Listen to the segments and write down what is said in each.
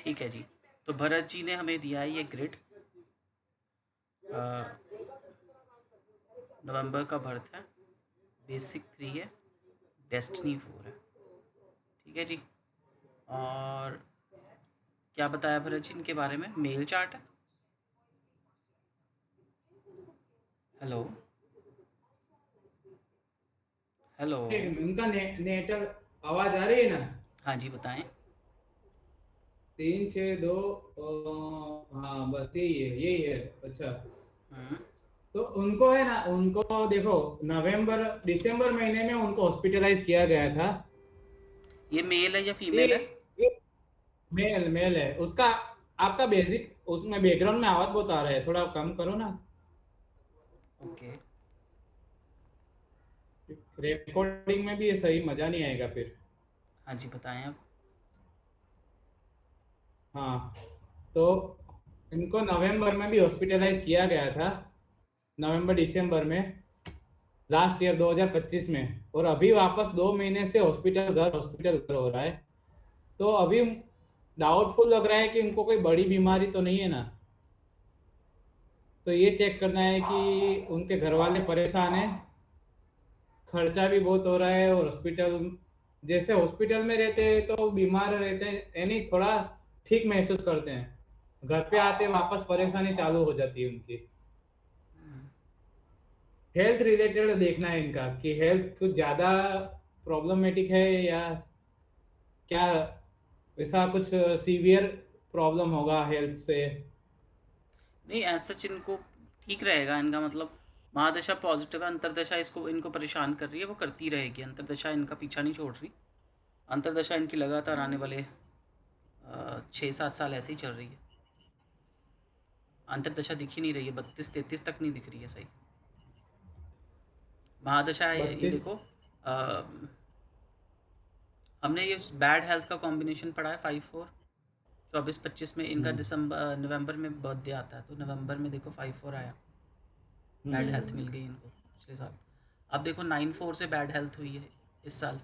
ठीक है जी। तो भरत जी ने हमें दिया है ये ग्रिड। नवंबर का बर्थ है, बेसिक 3 है, डेस्टिनी 4 है। ठीक है जी। और क्या बताया भरत जी इनके बारे में? मेल चार्ट है। Hello hello. उनका नेट आवाज आ रही है ना? हाँ जी, बताएं। 3 6 2। हाँ बस यही है। अच्छा, हम्म। तो उनको है ना, उनको देखो, नवंबर दिसंबर महीने में उनको हॉस्पिटलाइज किया गया था। ये मेल है या ये फीमेल है? ये मेल मेल है उसका। आपका बेसिक उसमें बैकग्राउंड में आवाज बहुत आ रहा है, थोड़ा कम करो ना। ओके। रिकॉर्डिंग में भी ये सही मजा नहीं आएगा फिर। हाँ जी, बताएं अब। हाँ, तो इनको नवंबर में भी हॉस्पिटलाइज किया गया था, नवंबर दिसंबर में, लास्ट ईयर 2025 में। और अभी वापस 2 महीने से हॉस्पिटल घर हो रहा है। तो अभी डाउटफुल लग रहा है कि इनको कोई बड़ी बीमारी तो नहीं है ना। तो ये चेक करना है कि उनके घर वाले परेशान हैं, खर्चा भी बहुत हो रहा है। और हॉस्पिटल, जैसे हॉस्पिटल में रहते हैं तो बीमार रहते हैं, यानी थोड़ा ठीक महसूस करते हैं, घर पे आते वापस परेशानी चालू हो जाती है उनकी। हेल्थ रिलेटेड देखना है इनका कि हेल्थ कुछ ज़्यादा प्रॉब्लमेटिक है या क्या, ऐसा कुछ सीवियर प्रॉब्लम होगा हेल्थ से। नहीं, ऐसा इनको ठीक रहेगा। इनका मतलब महादशा पॉजिटिव है, अंतरदशा इसको इनको परेशान कर रही है, वो करती रहेगी। अंतरदशा इनका पीछा नहीं छोड़ रही। अंतरदशा इनकी लगातार आने वाले 6-7 साल ऐसे ही चल रही है। अंतरदशा दिख ही नहीं रही है, 32-33 तक नहीं दिख रही है सही। महादशा है ये 32। देखो। अ, हमने ये बैड हेल्थ का कॉम्बिनेशन पढ़ा है 5-4। 24-25 में इनका दिसंबर नवंबर में बर्थडे आता है, तो नवंबर में देखो 5-4 आया। बैड हम्म। हेल्थ मिल गई इनको पिछले साल। अब देखो 9-4 से बैड हेल्थ हुई है इस साल।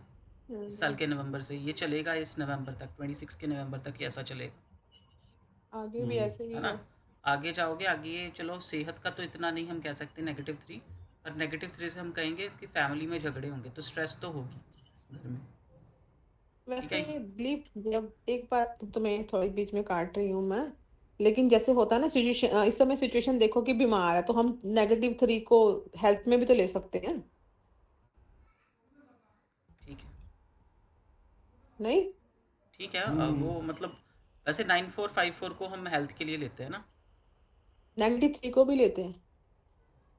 इस साल हम्म, के नवंबर से ये चलेगा, इस नवंबर तक 26 के नवंबर तक ये ऐसा चलेगा। आगे भी हम्म। ऐसे है ही ना? है। आगे जाओगे, आगे ये चलो सेहत का तो इतना नहीं हम कह सकते -3। और -3 से हम कहेंगे इसकी फैमिली में झगड़े होंगे, तो स्ट्रेस तो होगी घर में। ठीक वैसे है। दिलीप, जब एक बात तुम्हें थोड़ी बीच में काट रही हूँ मैं, लेकिन जैसे होता है ना सिचुएशन, इस समय सिचुएशन देखो कि बीमार है, तो हम -3 को हेल्थ में भी तो ले सकते हैं। ठीक है। नहीं, ठीक है। हम्म। वो मतलब वैसे 9454 को हम हेल्थ के लिए लेते हैं ना। -3 को भी लेते हैं।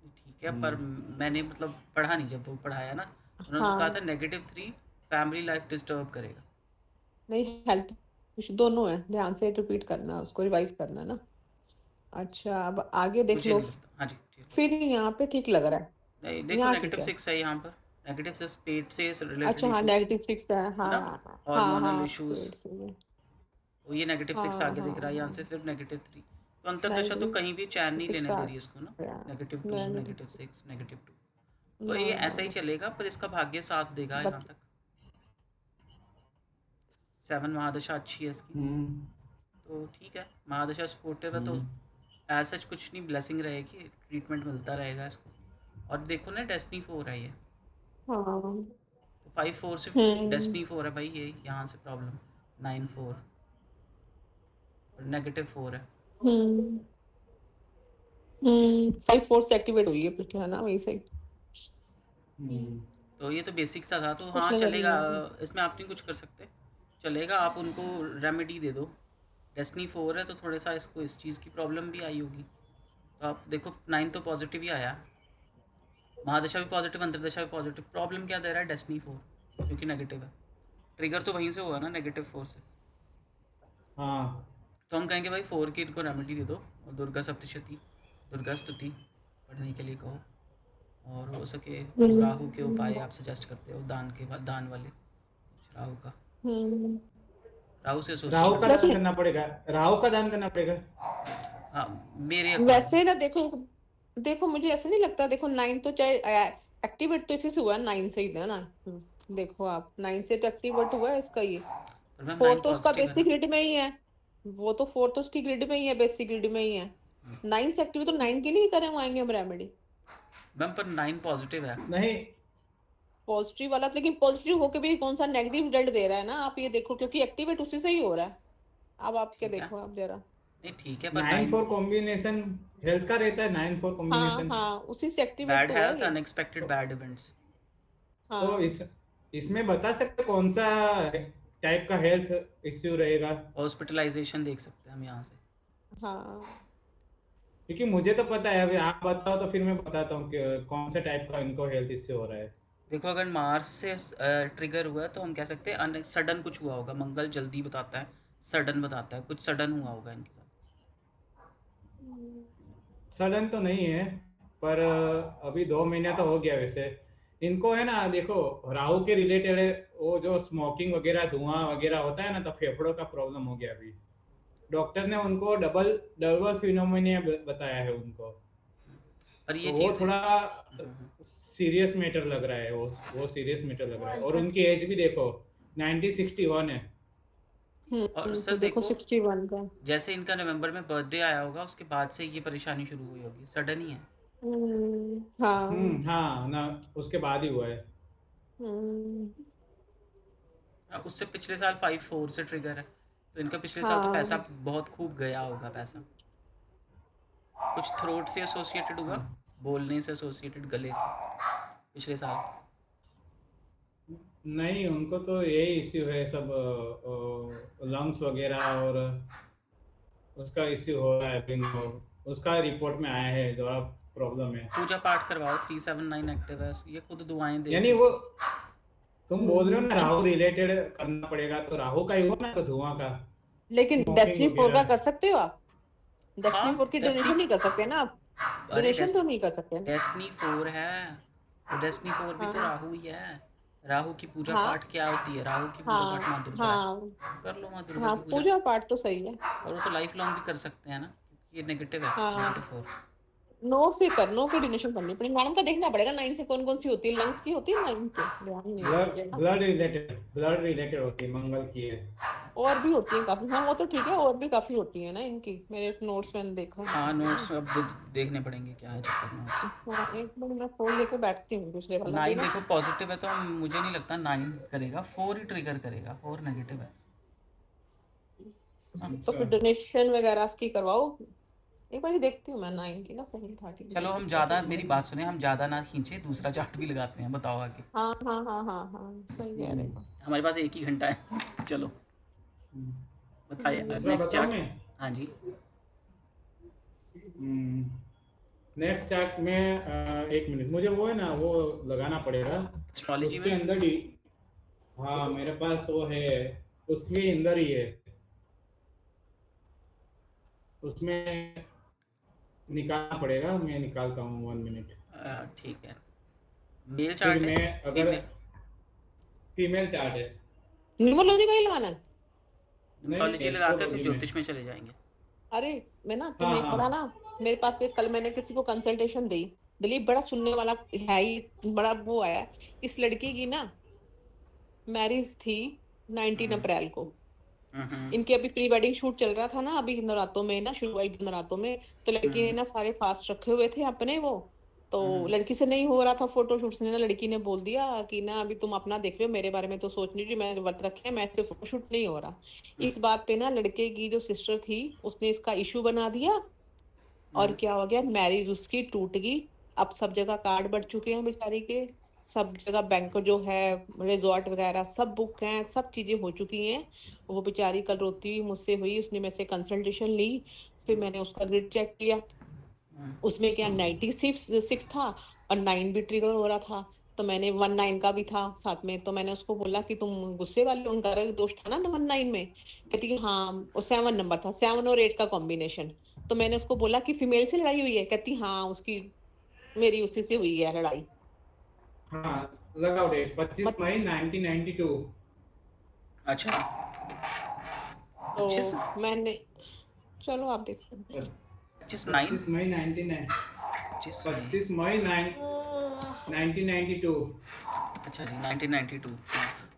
ठीक है, पर हम्म। मैंने मतलब पढ़ा नहीं, जब वो पढ़ाया ना उन्होंने तो कहा था हाँ, -3 फैमिली लाइफ डिस्टर्ब करेगा। नहीं, हेल्थ कुछ दोनों है, ध्यान से रिपीट करना, उसको रिवाइज करना ना। अच्छा, अब आगे देख मुझे लो। नहीं लगता। हाँ जी, ठीक। फिर यहाँ पे ठीक लग रहा है। नहीं, देखो यहाँ ठीक है। -6 है यहाँ पर। -6 पेट से रिलेटेड अच्छा, हाँ, इश्यूज -6 है। है ना, हाँ हाँ हार्मोनल हाँ, इश्यूज। पेट से भी। वो ये -6 हाँ आगे हाँ दिख रहा है यहाँ हाँ, से, फिर -3। तो अंतरदशा तो कहीं भी चैन नहीं -6 लेने आ दे रही है इसको ना। गया। -2, नेगेटिव। -6, -2। तो नो ये नो ऐसा ही नो। चलेगा, पर इसका भाग्य साथ देगा यहाँ बच तक। 7 महादशा अच्छी है इसकी। हम्म। तो ठीक है, महादशा सपोर्टिव है तो हम्म। ऐसा कुछ नहीं, ब्लेसिंग रहेगी, ट्रीटमेंट मिलता रहेगा इसको। और देखो ना, डेस्टिनी 4 है ये। हाँ। तो 5-4 से हम्म डेस्टिनी 4 है भाई, ये यहाँ से प्रॉब्लम। 9-4 और -4 है। हम्म 5 4 से एक्टिवेट हुई है पिछले, है ना, वही सही। हम्म। तो ये तो बेसिक सा था, तो कुछ हाँ नजर चलेगा। नहीं आ रहा। इसमें आप नहीं कुछ कर सकते। चलेगा, आप उनको रेमेडी दे दो। डेस्टिनी 4 है तो थोड़ा सा इसको इस चीज़ की प्रॉब्लम भी आई होगी। तो आप देखो 9 तो पॉजिटिव ही आया। महादशा भी पॉजिटिव, अंतरदशा भी पॉजिटिव। प्रॉब्लम क्या दे रहा है? डेस्टिनी 4, क्योंकि नेगेटिव है। ट्रिगर तो वहीं से हुआ ना, -4 से। हाँ। तो हम कहेंगे भाई 4 की इनको रेमेडी दे दो, और दुर्गा सप्तशती, दुर्गा स्तुति पढ़ने के लिए कहो। और हो सके तो राहु के हम्म उपाय आप सजेस्ट करते हो, दान के बाद, दान वाले कुछ राहु का। हम्म राहु से राहु का एसोसिएटेड। दान वैसे करना पड़ेगा। राहु का दान करना पड़ेगा। हाँ, मेरे अकॉर्डिंग। वैसे ना, देखो देखो, मुझे ऐसे नहीं लगता। देखो, 9 तो चाहे एक्टिवेट तो इसी से हुआ है, 9 से ही था ना। देखो, आप 9 से तो एक्टिवेट हुआ है इसका ये। पर मैम 4 9 तो उसका पॉजिटिव है बेसिक ना। हिट में ही है। वो तो 4 तो उसकी ग्रिड में ही है, बेसिक ग्रिड में ही है। 9 से एक्टिव, तो 9 के लिए ही करवाएंगे हम रेमेडी। मैम पर 9 पॉजिटिव है। नहीं, पॉजिटिव वाला, लेकिन पॉजिटिव होके भी कौन सा नेगेटिव रिजल्ट दे रहा है ना, आप ये देखो, क्योंकि एक्टिवेट उसी से ही हो रहा है। अब आप क्या ठीक है, देखो, आप जरा। नहीं ठीक है, पर 9-4 9 कॉम्बिनेशन हेल्थ का रहता है, 9-4 हाँ कॉम्बिनेशन। हाँ, उसी से एक्टिवेट बैड तो हुआ है हेल्थ ये। अनएक्सपेक्टेड तो, बैड इवेंट्स। तो हाँ इसमें बता सकते कौन सा टाइप का हेल्थ इश्यू रहेगा? हॉस्पिटलाइजेशन देख सकते हैं हम यहाँ से। हाँ। क्योंकि मुझे तो पता है, अभी आप बताओ तो फिर मैं बताता हूँ कि कौन सा टाइप का इनको हेल्थ इश्यू हो रहा है। देखो अगर मार्स से ट्रिगर हुआ है तो हम कह सकते हैं सडन कुछ हुआ होगा। मंगल जल्दी बताता है, सडन बताता है, कुछ सडन हुआ होगा इनके साथ। सडन तो नहीं है, पर अभी 2 महीने तो हो गया वैसे। इनको है ना, देखो, राहु के रिलेटेड है। वो जो स्मोकिंग वगैरह, धुआं वगैरह होता है ना, तो फेफड़ों का प्रॉब्लम हो गया अभी। डॉक्टर ने उनको डबल डबल फिनोमिनिया बताया है उनको। और ये तो वो चीज़। थोड़ा सीरियस मैटर लग रहा है, वो सीरियस मैटर लग रहा है। और उनकी एज भी देखो, 1961 है। और सर तो देखो देखो, 61 का। जैसे इनका नवंबर में बर्थडे आया होगा उसके बाद से ये परेशानी शुरू हुई होगी, सडन ही है। हाँ। हाँ ना, उसके बाद ही हुआ है। हम्म, उससे पिछले साल 5-4 से ट्रिगर है, तो इनका पिछले साल तो पैसा हाँ। बहुत खूब गया होगा पैसा। कुछ थ्रोट से एसोसिएटेड हुआ, हाँ। बोलने से एसोसिएटेड, गले से, पिछले साल। नहीं, उनको तो यही इश्यू है सब, लंग्स वगैरह, और उसका इश्यू हो रहा है अभी इनको। उसका रिपोर्ट में आया है, थोड़ा प्रॉब्लम है। पूजा पाठ करवाओ, 379 एक्टिव है, ये खुद दुआएं देख यानी रही वो, थी। तुम बोल रहे हो ना राहु रिलेटेड करना पड़ेगा, तो राहु का ही हुआ ना, तो धुआं का, लेकिन स्मोकिंग डेस्टिनी 4 का वगैरह। कर सकते हो आप। डेस्टिनी हाँ 4 की डेस्टिनी, डोनेशन नहीं कर सकते ना आप। अरे डोनेशन तो नहीं कर सकते ना। डेस्टिनी 4 है, तो डेस्टिनी 4 भी तो हाँ राहु ही है। राहु की पूजा हाँ पाठ क्या होती है? राहु की पूजा पाठ हाँ माँ दुर्गा है। हाँ कर लो माँ दुर्गा हाँ, की पूजा। पूजा पाठ तो सही है। और वो तो लाइफ लॉन्ग भी कर सकते हैं ना, क्योंकि ये नेगेटिव है, हाँ, -4। नो से कर, नो की डोनेशन करनी पड़ेगी। मैडम का देखना पड़ेगा 9 से कौन कौन सी होती है, लंग्स की होती है 9 के, ध्यान नहीं है मुझे ना। ब्लड रिलेटेड होती है, मंगल की है। और भी होती है काफी, हाँ वो तो ठीक है, और भी काफी होती है ना इनकी, मेरे नोट्स मैंने देखा हाँ है ना। नोट्स अब देखने पड़ेंगे क्या है चक्कर नोट्स। हाँ, एक मिनट मैं फोन लेके बैठती हूँ दूसरे वाला भी 9 ना। देखो पॉजिटिव है, तो मुझे नहीं लगता 9 करेगा, 4 ही ट्रिगर करेगा, 4 नेगेटिव है। हाँ, तो फिर अच्छा। डोनेशन वगैरह की करवाओ। एक बार ही देखती हूँ मैं 9 की ना, फोन उठा के चलो हम क्या ज़्यादा, कुछ मेरी है। बात सुने, हम ज़्यादा ना खींचे, दूसरा चार्ट भी लगाते हैं, बताओ आगे। हाँ हाँ हाँ हाँ हाँ, सही कह रहे हो। हमारे पास एक ही घंटा है। चलो बताइए दूसरा नेक्स्ट बताऊं चार्ट। मैं? हाँ जी। नेक्स्ट चार्ट में, 1 मिनट, मुझे वो है ना, वो लगाना पड़ेगा। एस्ट्रोलॉजी उसके में। अंदर ही, हाँ मेरे पास वो है, उसके अंदर ही है, उसमें निकालना पड़ेगा। मैं निकालता हूँ, 1 मिनट। ठीक है। मेल फिर चार्ट है, मैं, अगर फीमेल? फीमेल चार्ट है। न्यूमरोलॉजी का ही लगाना है। नहीं, न्यूमरोलॉजी लगाकर फिर एस्ट्रोलॉजी में। ज्योतिष में चले जाएंगे। अरे मैं ना, तुम हाँ एक बार हाँ। ना, मेरे पास एक, कल मैंने किसी को कंसल्टेशन दी, दिलीप बड़ा सुनने वाला है ही, बड़ा वो आया। इस लड़की की ना मैरिज थी 19 हम्म अप्रैल को। हम्म इनके अभी प्री वेडिंग शूट चल रहा था ना, अभी नवरातों में ना, शुरू हुई नवरातों में। तो लड़की ने हम्म ना सारे फास्ट रखे हुए थे अपने वो। तो हम्म लड़की से नहीं हो रहा था फोटो शूट से ना, लड़की ने बोल दिया कि ना अभी तुम अपना देख रहे हो, मेरे बारे में तो सोच नहीं रही, मैंने व्रत रखे हैं, मैं से फोटो शूट नहीं हो रहा। हम्म इस बात पे ना लड़के की जो सिस्टर थी, उसने इसका इशू बना दिया। और क्या हो गया, मैरिज उसकी टूट गई। अब सब जगह कार्ड बढ़ चुके हैं बेचारी के। सब जगह बैंक जो है, रिजॉर्ट वगैरह सब बुक हैं, सब चीजें हो चुकी हैं। वो बेचारी कल रोती हुई मुझसे हुई, उसने मेरे से कंसल्टेशन ली। फिर मैंने उसका ग्रिड चेक किया। हम्म उसमें क्या 96 था, और 9 भी ट्रिगर हो रहा था। तो मैंने 19 का भी था साथ में, तो मैंने उसको बोला कि तुम गुस्से वाले, उनका दोष था ना 19 में। कहती है हाँ, वो 7 नंबर था, 7 और 8 का कॉम्बिनेशन। तो मैंने उसको बोला कि फीमेल से लड़ाई हुई है, कहती हाँ उसकी, मेरी उसी से हुई है लड़ाई। हाँ, लगाओ डेट, 25 मई 1992। अच्छा। 25, तो मैंने, चलो आप देखो। 25/9, 25 मई 99, 25 मई। 25 मई 1992। अच्छा जी, 1992।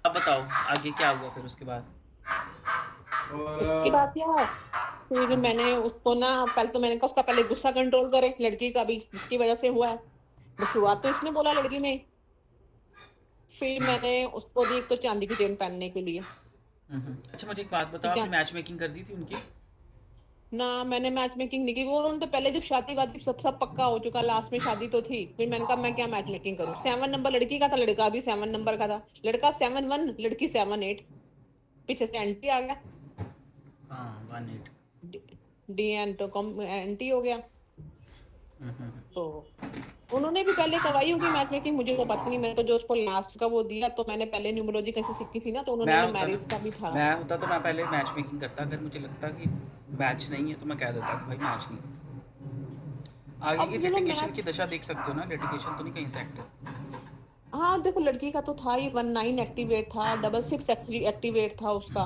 अब बताओ आगे क्या हुआ फिर उसके बाद। और उसके बाद यार फिर मैंने उसको ना पहले तो मैंने कहा उसका पहले गुस्सा कंट्रोल करे लड़की का भी जिसकी वजह से हुआ है। शुरुआत तो इसने बोला लड़की ने। फिर मैंने उसको दी एक तो चांदी की चेन पहनने के लिए। अच्छा मुझे एक बात बताओ, ठीक आपने है मैच मेकिंग कर दी थी उनकी? ना, मैंने मैच मेकिंग नहीं की। वो उन्होंने तो पहले जब शादी वादी सब पक्का हो चुका, लास्ट में शादी तो थी, फिर मैंने कहा मैं क्या मैच मेकिंग करूं। 7 नंबर लड़की का था, लड़का भी 7 नंबर का था। लड़का 7-1, लड़की 7-8। पीछे से एंटी आ गया। हाँ 1-8। डी एन तो कम एंटी हो गया। तो उन्होंने भी पहले करवाई होगी मैच मेकिंग, मुझे तो पता नहीं। मैं तो जो उसको लास्ट का वो दिया, तो मैंने पहले न्यूमरोलॉजी कैसे सीखी थी ना, तो मैं उन्होंने होता ना मैरिज का भी था। मैं होता तो मैं पहले मैच मेकिंग करता। अगर मुझे लगता कि मैच नहीं है तो मैं कह देता कि भाई मैच नहीं। आगे की अब चलो लिटिगेशन की मैच, दशा देख सकते हो ना, लिटिगेशन तो नहीं कहीं से एक्टिव। हाँ देखो लड़की का तो था ही 19 एक्टिवेट था, 66 एक्टिवेट था उसका।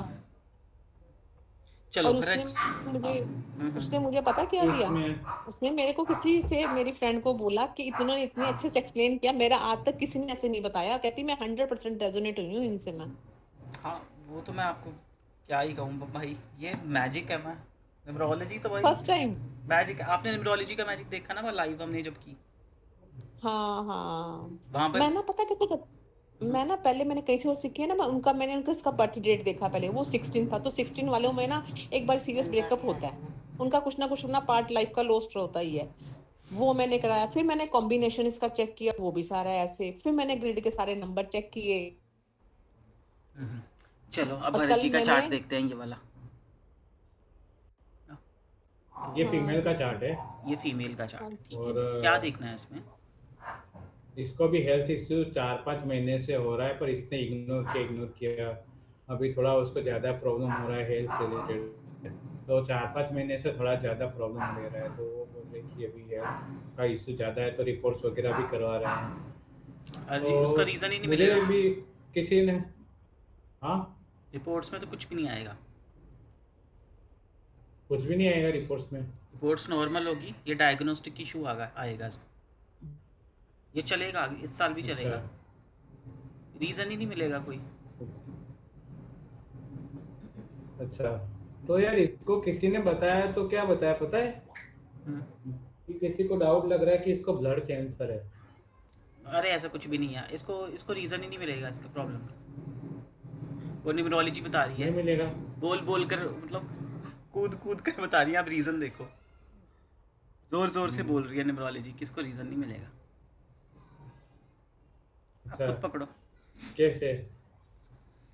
चलो और फिर उसने हाँ। मुझे उसने मुझे पता क्या दिया। इसमें उसने मेरे को किसी से, मेरी फ्रेंड को बोला कि इतने इतने अच्छे से एक्सप्लेन किया, मेरा आज तक किसी ने ऐसे नहीं बताया। कहती मैं 100% रेजोनेट हुई हूँ इनसे मैं। हाँ वो तो मैं आपको क्या ही कहूँ भाई, ये मैजिक है। मैं न्यूमरोलॉजी तो भाई फर्स्ट टाइम। मैजिक है। आपने न्यूमरोलॉजी का मैजिक देखा ना, वो लाइव हमने जब की हाँ हाँ। वहां पर। मैं ना पता कैसे कर, मैं ना पहले मैंने कहीं से और सीखी है ना, मैं उनका मैंने उनका इसका बर्थ डेट देखा पहले, वो 16 था। तो 16 वालों में ना एक बार सीरियस ब्रेकअप होता है उनका, कुछ ना पार्ट लाइफ का लॉस्ट होता ही है। वो मैंने कराया। फिर मैंने कॉम्बिनेशन इसका चेक किया, वो भी सारा ऐसे। फिर मैंने ग्रिड के सारे नंबर चेक किए। चलो अब और भरत कल जी का मैंने, चार्ट देखते हैं, ये वाला। ये हाँ फीमेल का चार्ट है। ये फीमेल का चार्ट है, ठीक है और जी। क्या देखना है इसमें? इसको भी हेल्थ इश्यू 4-5 महीने से हो रहा है, पर इसने इग्नोर किया। अभी थोड़ा उसको ज़्यादा प्रॉब्लम हो रहा है हेल्थ से रिलेटेड। तो 4-5 महीने से थोड़ा ज़्यादा प्रॉब्लम ले रहा है, तो वो बोल रहे कि अभी हेल्थ का इश्यू ज़्यादा है, तो रिपोर्ट्स वगैरह भी करवा रहे हैं। तो उसका रीज़न ही नहीं मुझे मिलेगा। भी किसी ने, हाँ, रिपोर्ट्स में तो कुछ भी नहीं आएगा। कुछ भी नहीं आएगा रिपोर्ट्स में। रिपोर्ट्स नॉर्मल होगी, ये डायग्नोस्टिक इशू आएगा इसको। ये चलेगा आगे, इस साल भी अच्छा। चलेगा। रीज़न ही नहीं मिलेगा कोई। अच्छा, तो यार इसको किसी ने बताया, तो क्या बताया पता है? हम्म, कि किसी को डाउट लग रहा है कि इसको ब्लड कैंसर है। अरे ऐसा कुछ भी नहीं है। इसको इसको रीज़न ही नहीं मिलेगा इसके प्रॉब्लम का। वो न्यूमरोलॉजी बता रही है, नहीं मिलेगा। बोल बोल कर, मतलब कूद कूद कर बता रही है। आप रीज़न देखो, ज़ोर ज़ोर से हम्म, बोल रही है न्यूमरोलॉजी, किसको रीज़न नहीं मिलेगा। आप अच्छा, खुद पकड़ो। कैसे?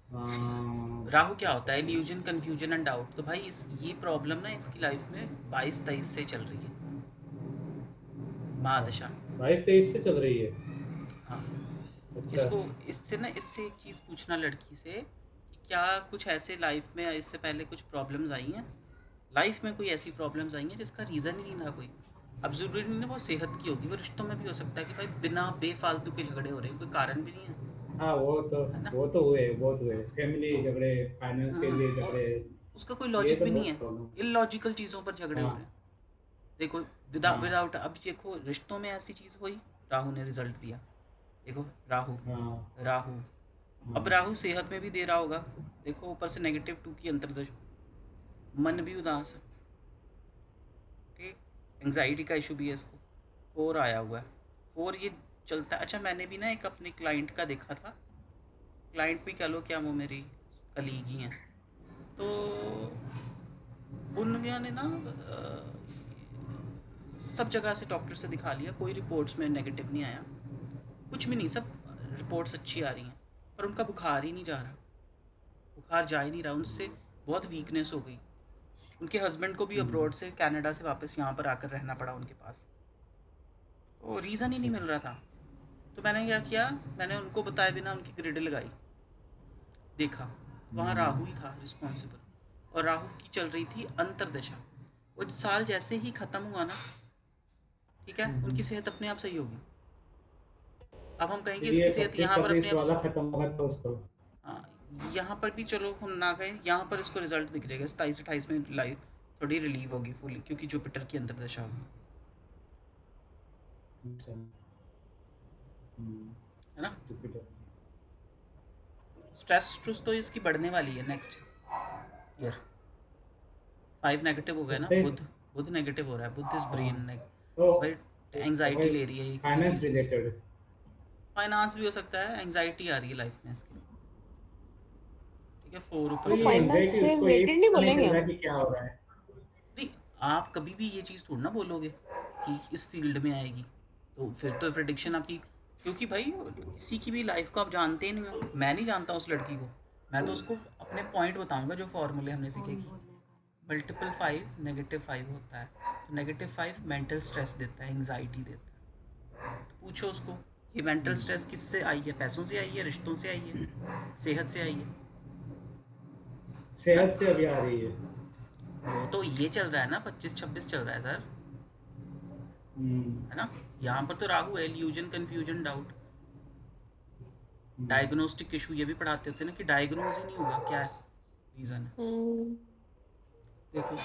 हाँ, राहु क्या होता है? Illusion, confusion and doubt. तो भाई इस ये प्रॉब्लम ना इसकी लाइफ में 22-23 से चल रही है, अच्छा, महादशा। 22-23 से चल रही है। हाँ। अच्छा। इसको इससे ना, इससे एक चीज़ पूछना लड़की से कि क्या कुछ ऐसे लाइफ में इससे पहले कुछ प्रॉब्लम्स आई हैं, लाइफ में कोई ऐसी प्रॉब्लम्स आई हैं जिसका रीज़न ही नहीं था कोई। अब ज़रूरी नहीं ना वो सेहत की होगी, वो रिश्तों में भी हो सकता है कि भाई बिना बेफालतू के झगड़े हो रहे हैं, कोई कारण भी नहीं है, हाँ, वो तो है ना? वो तो हुए, बहुत हुए फैमिली तो झगड़े, फाइनेंस के लिए और झगड़े। उसका कोई ये लॉजिक तो भी नहीं बहुत है, प्रॉब्लम। इलॉजिकल चीज़ों पर झगड़े हो हाँ। रहे हैं। देखो हाँ। विदाउट, अब देखो रिश्तों में ऐसी चीज़ हुई, राहु ने रिजल्ट दिया। देखो राहु, हाँ। राहु, अब हाँ। राहु सेहत में भी दे रहा होगा। देखो ऊपर से -2 की अंतर्दशा, मन भी उदास है, ठीक। एंग्जाइटी का इशू भी है इसको। 4 आया हुआ है, 4 ये चलता है। अच्छा मैंने भी ना एक अपने क्लाइंट का देखा था, क्लाइंट भी कह लो क्या, वो मेरी कलीग ही हैं। तो उन्होंने ना सब जगह से डॉक्टर से दिखा लिया, कोई रिपोर्ट्स में नेगेटिव नहीं आया, कुछ भी नहीं, सब रिपोर्ट्स अच्छी आ रही हैं। पर उनका बुखार ही नहीं जा रहा, बुखार जा ही नहीं रहा उनसे। बहुत वीकनेस हो गई। उनके हस्बैंड को भी हम्म, अब्रॉड से, कनाडा से वापस यहाँ पर आकर रहना पड़ा उनके पास। तो रीज़न ही नहीं मिल रहा था। तो मैंने क्या किया, मैंने उनको बताए बिना उनकी ग्रिड लगाई, देखा वहाँ हम्म, राहु ही था रिस्पॉन्सिबल। और राहु की चल रही थी अंतरदशा। वो साल जैसे ही ख़त्म हुआ ना, ठीक है, उनकी सेहत अपने आप सही होगी। अब हम कहेंगे फिर ये इसकी सेहत यहाँ पर अपने 25-26 आप, वाला खत्म होगा तो उसको। हाँ यहाँ पर भी चलो हम ना कहें, यहाँ पर इसको रिजल्ट दिख जाएगा 27-28 में, लाइफ थोड़ी रिलीव होगी फुली, क्योंकि जुपिटर की अंतर्दशा होगी, अच्छा। हम्म, है ना? जुपिटर। स्ट्रेस स्ट्रेस तो इसकी बढ़ने वाली है नेक्स्ट ईयर। 5 नेगेटिव हो गए ना, 26 बुध नेगेटिव हो रहा है, बुध इज ब्रेन तो भाई, एंजाइटी ले रही है ये किसी फाइनेंस चीज़ की। रिलेटेड। फाइनेंस भी हो सकता है, एंजाइटी आ रही है लाइफ में इसकी, ठीक है। 4 ऊपर तो से ये फाइनेंस एंजाइटी से उसको ये रिलेटेड नहीं पता नहीं बोलेंगे चल रहा हम। कि क्या हो रहा है। नहीं, आप कभी भी ये चीज़ थोड़ा ना बोलोगे कि इस फील्ड में आएगी, तो फिर तो प्रिडिक्शन आपकी, क्योंकि भाई किसी की भी लाइफ को आप जानते ही नहीं हो। मैं नहीं जानता उस लड़की को, मैं तो उसको अपने पॉइंट बताऊंगा जो फॉर्मूले हमने सीखे कि मल्टीपल 5 नेगेटिव 5 होता है, तो नेगेटिव 5 मेंटल स्ट्रेस देता है, एंजाइटी देता है। तो पूछो उसको, ये मेंटल स्ट्रेस किससे आई है? पैसों से आई है, रिश्तों से आई है, सेहत से आई है ना? सेहत से अभी आ रही है। वो तो ये चल रहा है ना, 25-26 चल रहा है सर, है ना। यहाँ पर तो राहु है, illusion, confusion, doubt, diagnostic issue, ये भी पढ़ाते होते हैं ना कि डायग्नोज ही नहीं हुआ, क्या है रीज़न है। देखो,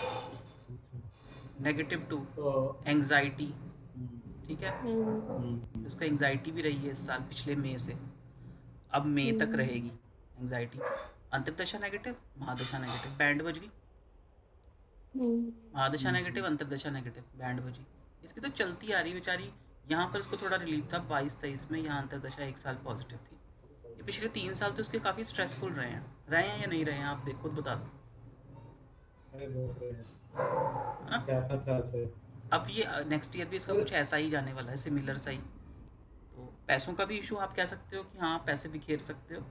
-2 तो एंग्जाइटी, ठीक है, हम्म, उसको एंग्जाइटी भी रही है इस साल, पिछले मई से, अब मई तक रहेगी एंग्जाइटी। अंतर्दशा नेगेटिव, महादशा नेगेटिव, बैंड बज गई। महादशा नेगेटिव, अंतर्दशा नेगेटिव, बैंड बजी। इसकी तो चलती आ रही बेचारी। यहाँ पर इसको थोड़ा रिलीफ था 22-23 में, यहाँ अंतर्दशा 1 साल पॉजिटिव थी। ये पिछले 3 साल तो इसके काफ़ी स्ट्रेसफुल रहे हैं या नहीं रहे हैं, आप देखो, खुद बता दो, अरे बहुत है, है ना। 4-5 साल से। अब ये नेक्स्ट ईयर भी इसका कुछ ऐसा ही जाने वाला है, सिमिलर सा ही। तो पैसों का भी इशू आप कह सकते हो कि हाँ पैसे बिखेर सकते हो,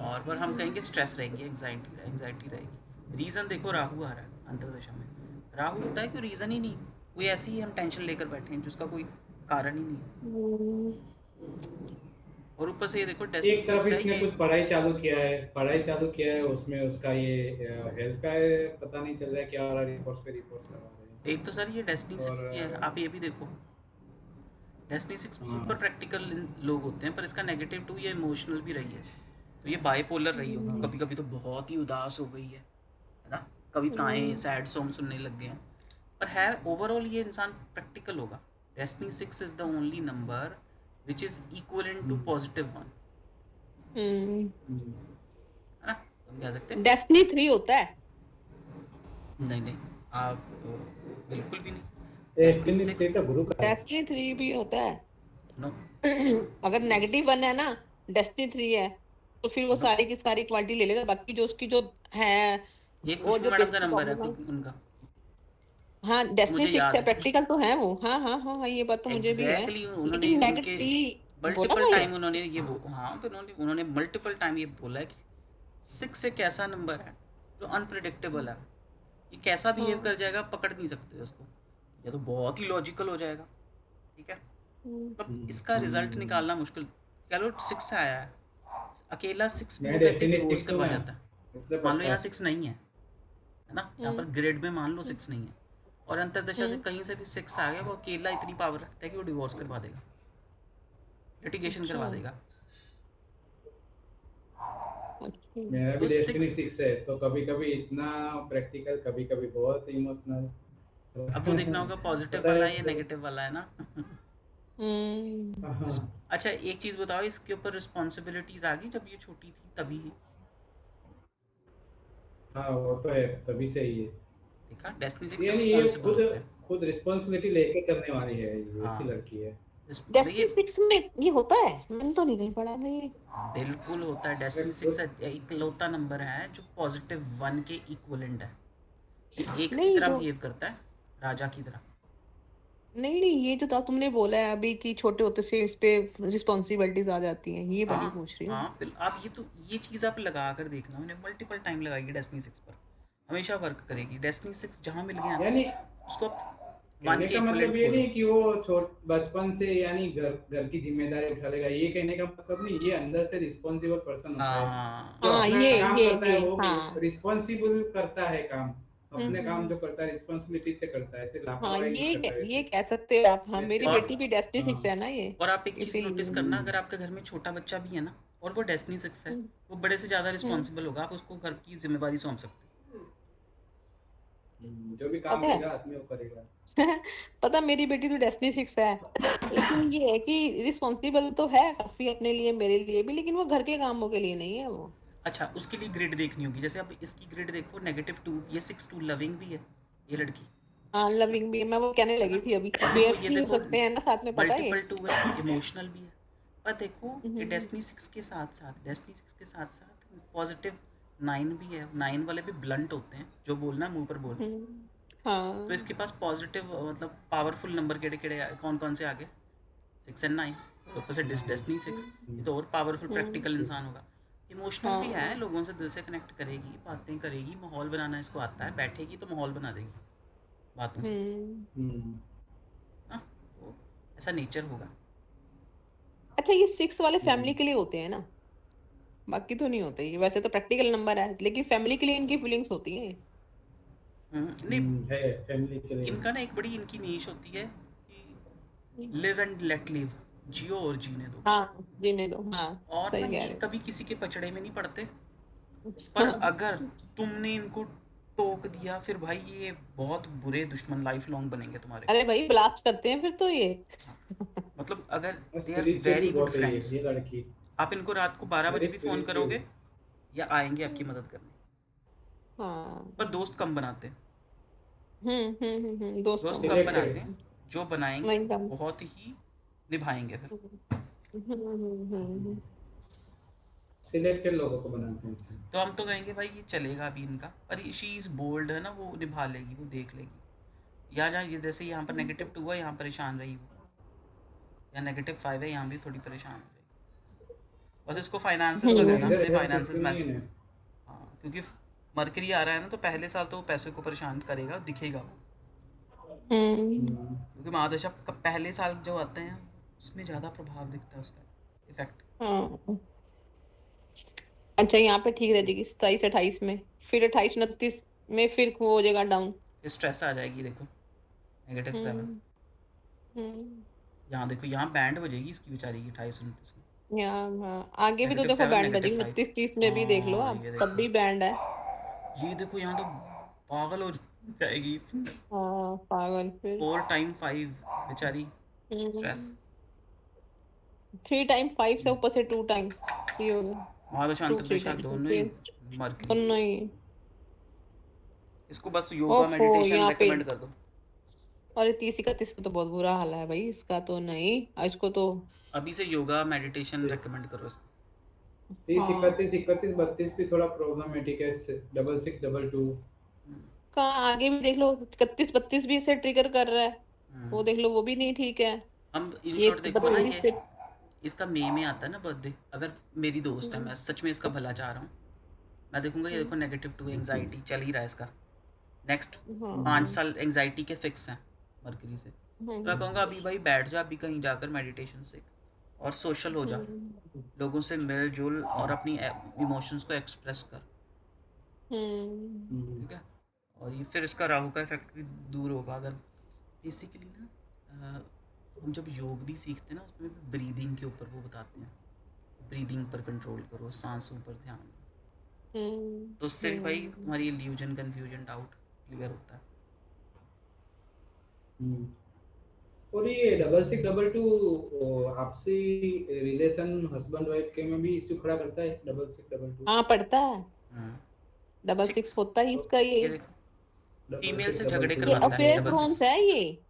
और पर हम कहेंगे स्ट्रेस रहेंगी, एंग्जाइटी रहेगी। रीज़न देखो, राहु आ रहा है अंतर्दशा में। राहु होता है कोई रीज़न ही नहीं, कोई ऐसी ही हम टेंशन लेकर बैठे हैं जिसका कोई कारण ही नहीं है। और ऊपर से ये देखो डेस्टिनी एक तरफ 6 है इसने ये। कुछ पढ़ाई चालू किया है, उसमें उसका ये हेल्थ का है, पता नहीं चल रहा है क्या हो रहा है, रिपोर्ट्स पे रिपोर्ट्स करवा रहे हैं। एक तो सर ये डेस्टिनी 6 और भी है, आप ये भी देखो, डेस्टिनी 6 हाँ, सुपर प्रैक्टिकल लोग होते हैं, पर इसका -2 ये इमोशनल भी रही है, तो ये बाइपोलर रही होगी। कभी कभी तो बहुत ही उदास हो गई है ना, कविताएं, सैड सॉन्ग सुनने लग गए हैं, पर है ओवरऑल ये इंसान प्रैक्टिकल होगा। Destiny 6 is the only number which is equivalent to +1, है ना। तो हम कह सकते हैं डेस्टिनी 3 होता है। नहीं, आप बिल्कुल भी नहीं। डेस्टिनी डेस्टिनी 3 तो 6 गुरु का है। डेस्टिनी 3 भी होता है। नो अगर -1 है ना, डेस्टिनी 3 है, तो फिर वो नो, सारी की सारी क्वालिटी ले लेगा, बाकी जो उसकी जो है, ये वो खुशबू जो मैडम का बेसिक नंबर है प्रॉब्लम है। खुद उनका, हाँ, डेस्टिनी मुझे 6 याद है, है प्रैक्टिकल तो है वो। हाँ हाँ हाँ हाँ, ये बात तो मुझे भी है। एग्जैक्टली उन्होंने लेकिन उनके नेगेटिव बोला मल्टीपल था ये। टाइम उन्होंने ये हाँ, तो उन्होंने मल्टीपल टाइम ये बोला है कि 6 एक ऐसा नंबर है जो अनप्रिडिक्टेबल है, ये कैसा बिहेव कर जाएगा आप पकड़ नहीं सकते उसको, या तो बहुत ही लॉजिकल हो जाएगा, ठीक है, मतलब इसका रिजल्ट निकालना मुश्किल। कह लो 6 से आया है, अकेला 6 भी मैं वो कहते डेस्टिनी डिवोर्स 6 हूँ करवा मैं, जाता है। इसलिए मान लो पता यहाँ है। 6 नहीं है ना, यहाँ पर ग्रेड में मान लो 6 नहीं है, और अंतर्दशा से कहीं से भी 6 आ गया, वो अकेला इतनी पावर रखता है कि वो डिवोर्स करवा देगा, लिटिगेशन करवा देगा। मेरा तो भी डेस्टिनी 6, 6 है, तो कभी कभी इतना प्रैक्टिकल, कभी कभी बहुत इमोशनल। अब वो देखना होगा पॉजिटिव पता वाला है है या तो। नेगेटिव वाला है ना। हाँ अच्छा एक चीज़ बताओ, इसके ऊपर रिस्पॉन्सिबिलिटीज आ गई जब ये छोटी थी तभी? हाँ, वो तो है, तभी से ही है। देखा, डेस्टिनी 6 यानी ये रिस्पॉन्सिबल खुद होते हैं। खुद रिस्पॉन्सिबिलिटी लेके करने वाली है, ये ऐसी हाँ, लड़की है। डेस्टिनी देखिए 6 में ये होता है, मैंने तो नहीं पढ़ा नहीं। बिल्कुल होता है। डेस्टिनी 6 इकलौता नंबर है जो +1 के इक्वलेंट है, ये एक की नहीं तरह तो बिहेव करता है, राजा की तरह। नहीं नहीं, ये जो था तुमने बोला है अभी कि छोटे होते से इस पे रिस्पॉन्सिबिलिटीज आ जाती हैं, ये वाली हाँ पूछ रही हूँ। हाँ, आप ये चीज़ आप लगा कर देखना, मैंने मल्टीपल टाइम लगाई है डेस्टिनी 6 पर, हमेशा वर्क करेगी। डेस्टिनी 6 जहाँ मिल गया ना, यानी उसको आप 1 कहने के का मतलब इक्वलेंट ये बोलो। नहीं कि वो छोट बचपन से यानी घर घर की जिम्मेदारी उठा लेगा, ये कहने का मतलब नहीं। ये अंदर से रिस्पॉन्सिबल पर्सन होता है, हाँ जो हाँ, अपना ये काम ये करता है, ये वो हाँ। रिस्पॉन्सिबल करता है काम। अपने काम हम्म। जो करता है रिस्पॉन्सिबिलिटी से करता है, ऐसे हाँ, लापरवाही नहीं करता ये वैसे। कह सकते हो आप। हाँ, मेरी जैसे और बेटी भी डेस्टिनी 6 हाँ। है ना, ये और आप एक चीज़ नोटिस इसीलिए। करना, अगर आपके घर में छोटा बच्चा भी है ना और वो डेस्टिनी 6 है, हम्म, वो बड़े से ज़्यादा हम्म, रिस्पॉन्सिबल होगा, आप उसको घर की जिम्मेदारी सौंप सकते जो भी काम पता है देगा हाथ में वो करेगा। पता, मेरी बेटी तो डेस्टिनी 6 है, लेकिन ये है कि रिस्पॉन्सिबल तो है काफी अपने लिए, मेरे लिए भी, लेकिन वो घर के कामों के लिए नहीं है वो। हो। अच्छा, उसके लिए ग्रिड देखनी होगी। जैसे अब इसकी ग्रिड देखो, -2, ये 6-2 लविंग भी है ये लड़की, हाँ लविंग भी है, मैं वो कहने है लगी ना। थी अभी, और देखो फेयर्स ये भी हो देखो सकते हैं ना साथ में, पता है ये। मल्टीपल 2 है, इमोशनल भी है। पर देखो ये हम्म डेस्टिनी 6 के साथ साथ, पॉजिटिव 9 भी है। 9 वाले भी ब्लंट होते हैं, जो बोलना मुंह पर बोल। तो हाँ इसके पास पॉजिटिव मतलब पावरफुल नंबर केड़े केड़े कौन कौन से आगे, 6 और 9, ऊपर से डेस्टिनी 6, ये तो और पावरफुल हम्म प्रैक्टिकल इंसान होगा। इमोशनल भी है, हाँ लोगों से दिल से कनेक्ट करेगी, बातें करेगी, माहौल बनाना इसको आता है, बैठेगी तो माहौल बना देगी बातों से, हम्म। ना। तो ऐसा नेचर होगा। अच्छा, ये 6 वाले फैमिली हम्म। के लिए होते हैं ना, बाकी तो नहीं होते ये, वैसे तो प्रैक्टिकल नंबर है लेकिन फैमिली के लिए इनकी फीलिंग्स होती हैं। नहीं, है फैमिली के लिए। इनका ना एक बड़ी इनकी नीश होती है कि लिव एंड लेट लिव, जियो और जीने दो। हाँ जीने दो, हाँ और ना सही कह ये रहे कभी किसी के पचड़े में नहीं पड़ते। हो। पर अगर तुमने इनको टोक दिया, फिर भाई ये बहुत बुरे दुश्मन लाइफ लॉन्ग बनेंगे तुम्हारे। अरे भाई ब्लास्ट करते हैं फिर तो ये। हाँ, मतलब अगर दे आर स्पिरिचुअल भी वेरी गुड बहुत है फ्रेंड्स, ये लड़की। आप इनको रात को 12 बजे वेरी भी फ़ोन स्पिरिचुअल। करोगे या आएंगे आपकी मदद करने। पर हाँ दोस्त कम बनाते हैं, दोस्त दोस्त कम कम बनाते बनाते सिलेक्टेड। हैं, हैं। जो बनाएंगे वही कम। बहुत ही निभाएंगे फिर। हम्म। सिलेक्टेड लोगों को बनाते हैं। तो हम तो कहेंगे भाई ये चलेगा अभी इनका, पर शी इज़ बोल्ड है ना, वो निभा लेगी, वो देख लेगी। यहाँ जहाँ ये जैसे यहाँ पर -2 है, यहाँ परेशान रही वो, या -5 है, यहाँ भी थोड़ी परेशान हो जाएगी। बस इसको फाइनेंसेस तो वगैरह ना, इधर अपने हेल्थ फाइनेंसेस इश्यू नहीं मैच। है ना। हाँ, क्योंकि मरकरी आ रहा है ना, तो पहले साल तो वो पैसों को परेशान करेगा, दिखेगा वो। हम्म हम्म। क्योंकि महादशा का पहले साल जो आते हैं, उसमें ज़्यादा प्रभाव दिखता है उसका, इफेक्ट। हाँ अच्छा, यहाँ पे ठीक रह जाएगी 27 28 में, फिर 28 29 में फिर वो हो जाएगा डाउन। फिर स्ट्रेस आ जाएगी देखो, -7। हम्म हम्म यहाँ देखो, यहाँ बैंड बजेगी इसकी बेचारी की 28-29 में। यहाँ हाँ आगे भी तो देखो -7, बैंड बजेगी, -5। 29 30 में भी देख लो हाँ आप, ये तब देखो, भी बैंड है। ये देखो यहाँ तो पागल हो जाएगी। हाँ पागल फिर। 4 टाइम 5 बेचारी, स्ट्रेस। 3 टाइम 5 से ऊपर से 2 टाइम्स, 3 हो गया, महादशा 2 3 अंतर्दशा टाइम्स दोनों ही फिर मरकरी। दोनों ही। इसको बस योगा ओफो मेडिटेशन यहाँ पे, रेकमेंड कर दो। और 30 31 में तो बहुत बुरा हाल है भाई इसका तो, नहीं इसको तो। अभी से योगा मेडिटेशन रेकमेंड करो इसको। 30 हाँ 31 31 32 भी थोड़ा प्रॉब्लमेटिक है। 66 22। कहाँ आगे भी देख लो, 31 32 भी इसे ट्रिगर कर रहा है, वो हम्म, देख लो वो भी नहीं ठीक है। हम इन ये शॉर्ट देखो तो ना, बत्तीस ये से इसका मई में आता है ना बर्थडे। अगर मेरी दोस्त है, मैं सच में इसका भला चाह रहा हूँ, मैं देखूंगा ये देखो -2 एंग्जाइटी चल ही रहा है इसका, नेक्स्ट पाँच हाँ साल एंग्जाइटी के फिक्स हैं मरकरी से। तो मैं कहूँगा अभी भाई बैठ जा, अभी कहीं जाकर मेडिटेशन सीख और सोशल हो जा, लोगों से मिल जुल और अपनी इमोशंस को एक्सप्रेस कर। हम्म ठीक है। और ये फिर इसका राहु का इफेक्ट भी दूर होगा। अगर बेसिकली ना, हम जब योग भी सीखते हैं ना, उसमें भी ब्रीदिंग के ऊपर वो बताते हैं, ब्रीदिंग पर कंट्रोल करो, सांसों पर ध्यान दो। तो उससे भी भाई हम्म तुम्हारी इल्यूजन कन्फ्यूजन डाउट क्लियर होता है। हम्म। और ये 66 22 आपसी रिलेशन हस्बैंड वाइफ के में भी इश्यू खड़ा करता है 66 22। हाँ पड़ता है, हाँ, 6 6, होता है इसका ये। ये देखो, डबल फीमेल सिक्स से डबल झगड़े टू ये डबल करवाता है affair seven. Double prawns six. है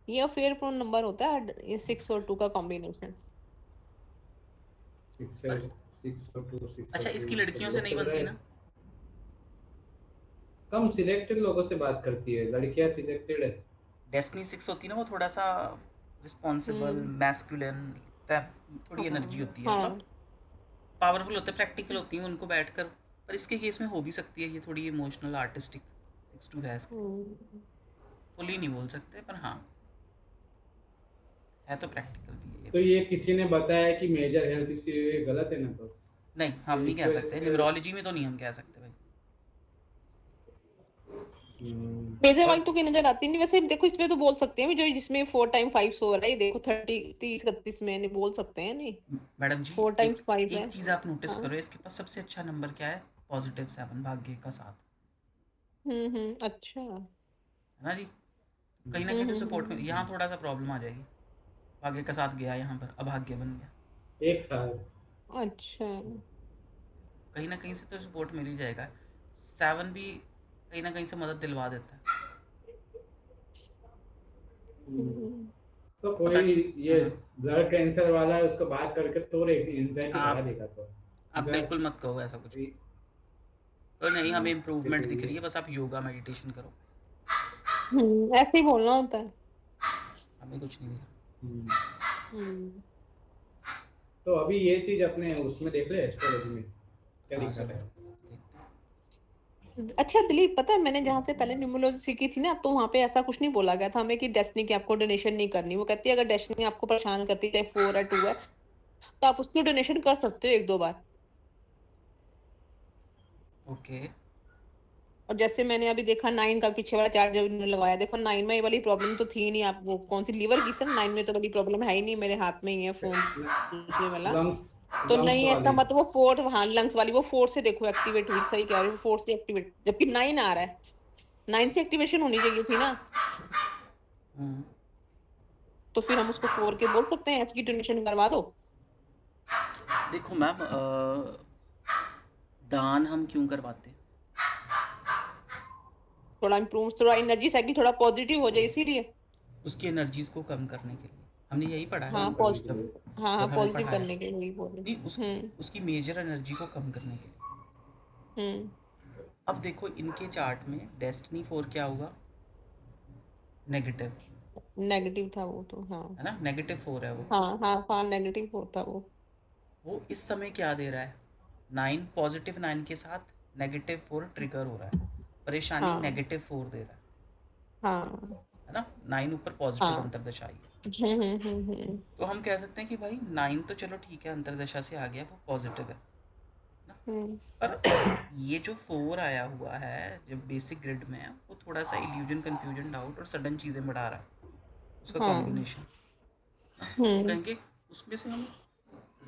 ये अफेयर प्रोन नंबर होता है, ये 6 और 2 का कॉम्बिनेशन। 6 पर 6 और 2 6 अच्छा, और 2 इसकी इसका लड़कियों से ब्लॉक नहीं चल रहा बनती है। ना। कम सिलेक्टेड लोगों से बात करती है लड़कियां, सिलेक्टेड है। डेस्टिनी 6 होती है ना, वो थोड़ा सा रिस्पॉन्सिबल, हम्म मैस्कुलिन, थोड़ी एनर्जी होती है, हाँ मतलब पावरफुल होते हैं, प्रैक्टिकल होती हैं उनको बैठकर। पर इसके केस में हो भी सकती है ये थोड़ी इमोशनल आर्टिस्टिक, 6-2 है इसके। हम्म फुली नहीं बोल सकते, पर हाँ है तो प्रैक्टिकल भी है ये तो भी। ये किसी ने बताया कि मेजर हेल्थ इश्यू, ये गलत है ना? तो नहीं, हम नहीं इस कह वजह सकते, से। न्यूमरोलॉजी में तो नहीं हम कह सकते भाई। हम्म। मेजर वाली और तो कोई नजर आती नहीं, वैसे देखो इसमें तो बोल सकते हैं जो जिसमें 4 टाइम 5 हो रहा है, ये देखो 30 30 31 में नहीं बोल सकते हैं नहीं, मैडम जी, फोर एक टाइम्स फाइव एक है। चीज़ आप नोटिस हाँ करो, इसके पास सबसे अच्छा नंबर क्या है? +7, भाग्य का साथ, अच्छा है ना जी। कहीं ना कहीं तो सपोर्ट में यहाँ हम्म। थोड़ा सा प्रॉब्लम आ जाएगी। भाग्य का साथ गया यहाँ पर, अभाग्य बन गया। एक साल। अच्छा कहीं ना कहीं से तो सपोर्ट मिल ही जाएगा। 7 भी कहीं ना कहीं से मदद दिलवा देता है। तो पता कोई नहीं। ये ब्लड कैंसर वाला है, उसको बात करके तो एंजाइटी बढ़ा आप देगा तो आप बस। बिल्कुल मत कहो ऐसा कुछ। तो नहीं, हमें इम्प्रूवमेंट दिख रही है, बस आप योगा मेडिटेशन करो। ऐसे ही बोलना होता है। हमें कुछ नहीं दिखा। हम्म। तो अभी ये चीज अपने उसमें देख ले, एस्ट्रोलॉजी में क्या हाँ लिखा चलो है। देखते हैं। अच्छा दिलीप, पता है मैंने जहाँ से पहले न्यूमरोलॉजी सीखी थी ना, तो वहां पे ऐसा कुछ नहीं बोला गया था हमें कि डेस्टिनी की आपको डोनेशन नहीं करनी। वो कहती है अगर डेस्टिनी आपको परेशान करती है, चाहे 4 है 2 है, तो आप उसकी डोनेशन कर सकते हो 1-2 बार। ओके। और जैसे मैंने अभी देखा 9 का पीछे वाला चार्ट जब इन्होंने लगाया, देखो 9 में ये वाली प्रॉब्लम तो थी नहीं। आप वो कौन सी लीवर की थी ना, 9 में तो बड़ी प्रॉब्लम है ही नहीं। मेरे हाथ में ही है फोन दूसरे वाला। लंग्स तो लंग्स नहीं ऐसा वाली। मत, वो 4, हाँ लंग्स वाली, वो 4 से देखो एक्टिवेट हुई। सही कह रहे हो, 4 से एक्टिवेट, जबकि 9 आ रहा है। 9 से एक्टिवेशन होनी चाहिए थी ना। हम्म। तो फिर हम उसको 4 के बोल सकते हैं, इसकी डोनेशन करवा दो। देखो मैम, दान हम क्यों करवाते हैं? थोड़ा इम्प्रूव, थोड़ा एनर्जी साइकिल थोड़ा पॉजिटिव हो जाए इसीलिए। उसकी एनर्जीज को कम करने के लिए। हमने यही पढ़ा है हाँ कम करने के जब लिए। पॉजिटिव, हाँ हाँ जब हमें पॉजिटिव पढ़ाया। करने के लिए ही बोल नहीं, रही। उसकी मेजर एनर्जी को कम करने के लिए। हम्म। अब देखो इनके चार्ट में डेस्टिनी 4 क्या होगा? नेगेटिव। नेगेटिव था वो तो, हाँ। है ना, नेगेटिव 4 है वो। हाँ हाँ हाँ नेगेटिव होता वो। वो इस समय क्या दे रहा है? 9, पॉजिटिव 9 के साथ नेगेटिव 4 ट्रिगर हो रहा है। परेशानी हाँ नेगेटिव 4 दे रहा हाँ है ना। 9 ऊपर पॉजिटिव हाँ। अंतर्दशा आई है। हम्म। तो हम कह सकते हैं कि भाई 9 तो चलो ठीक है, अंतर्दशा से आ गया, वो पॉजिटिव है ना। हम्म। पर ये जो 4 आया हुआ है, जब बेसिक ग्रिड में है, वो थोड़ा सा इल्यूजन, कंफ्यूजन, डाउट और सडन चीज़ें बढ़ा रहा है, उसका हाँ। कॉम्बिनेशन। तो हम्म। कहेंगे उसमें से हम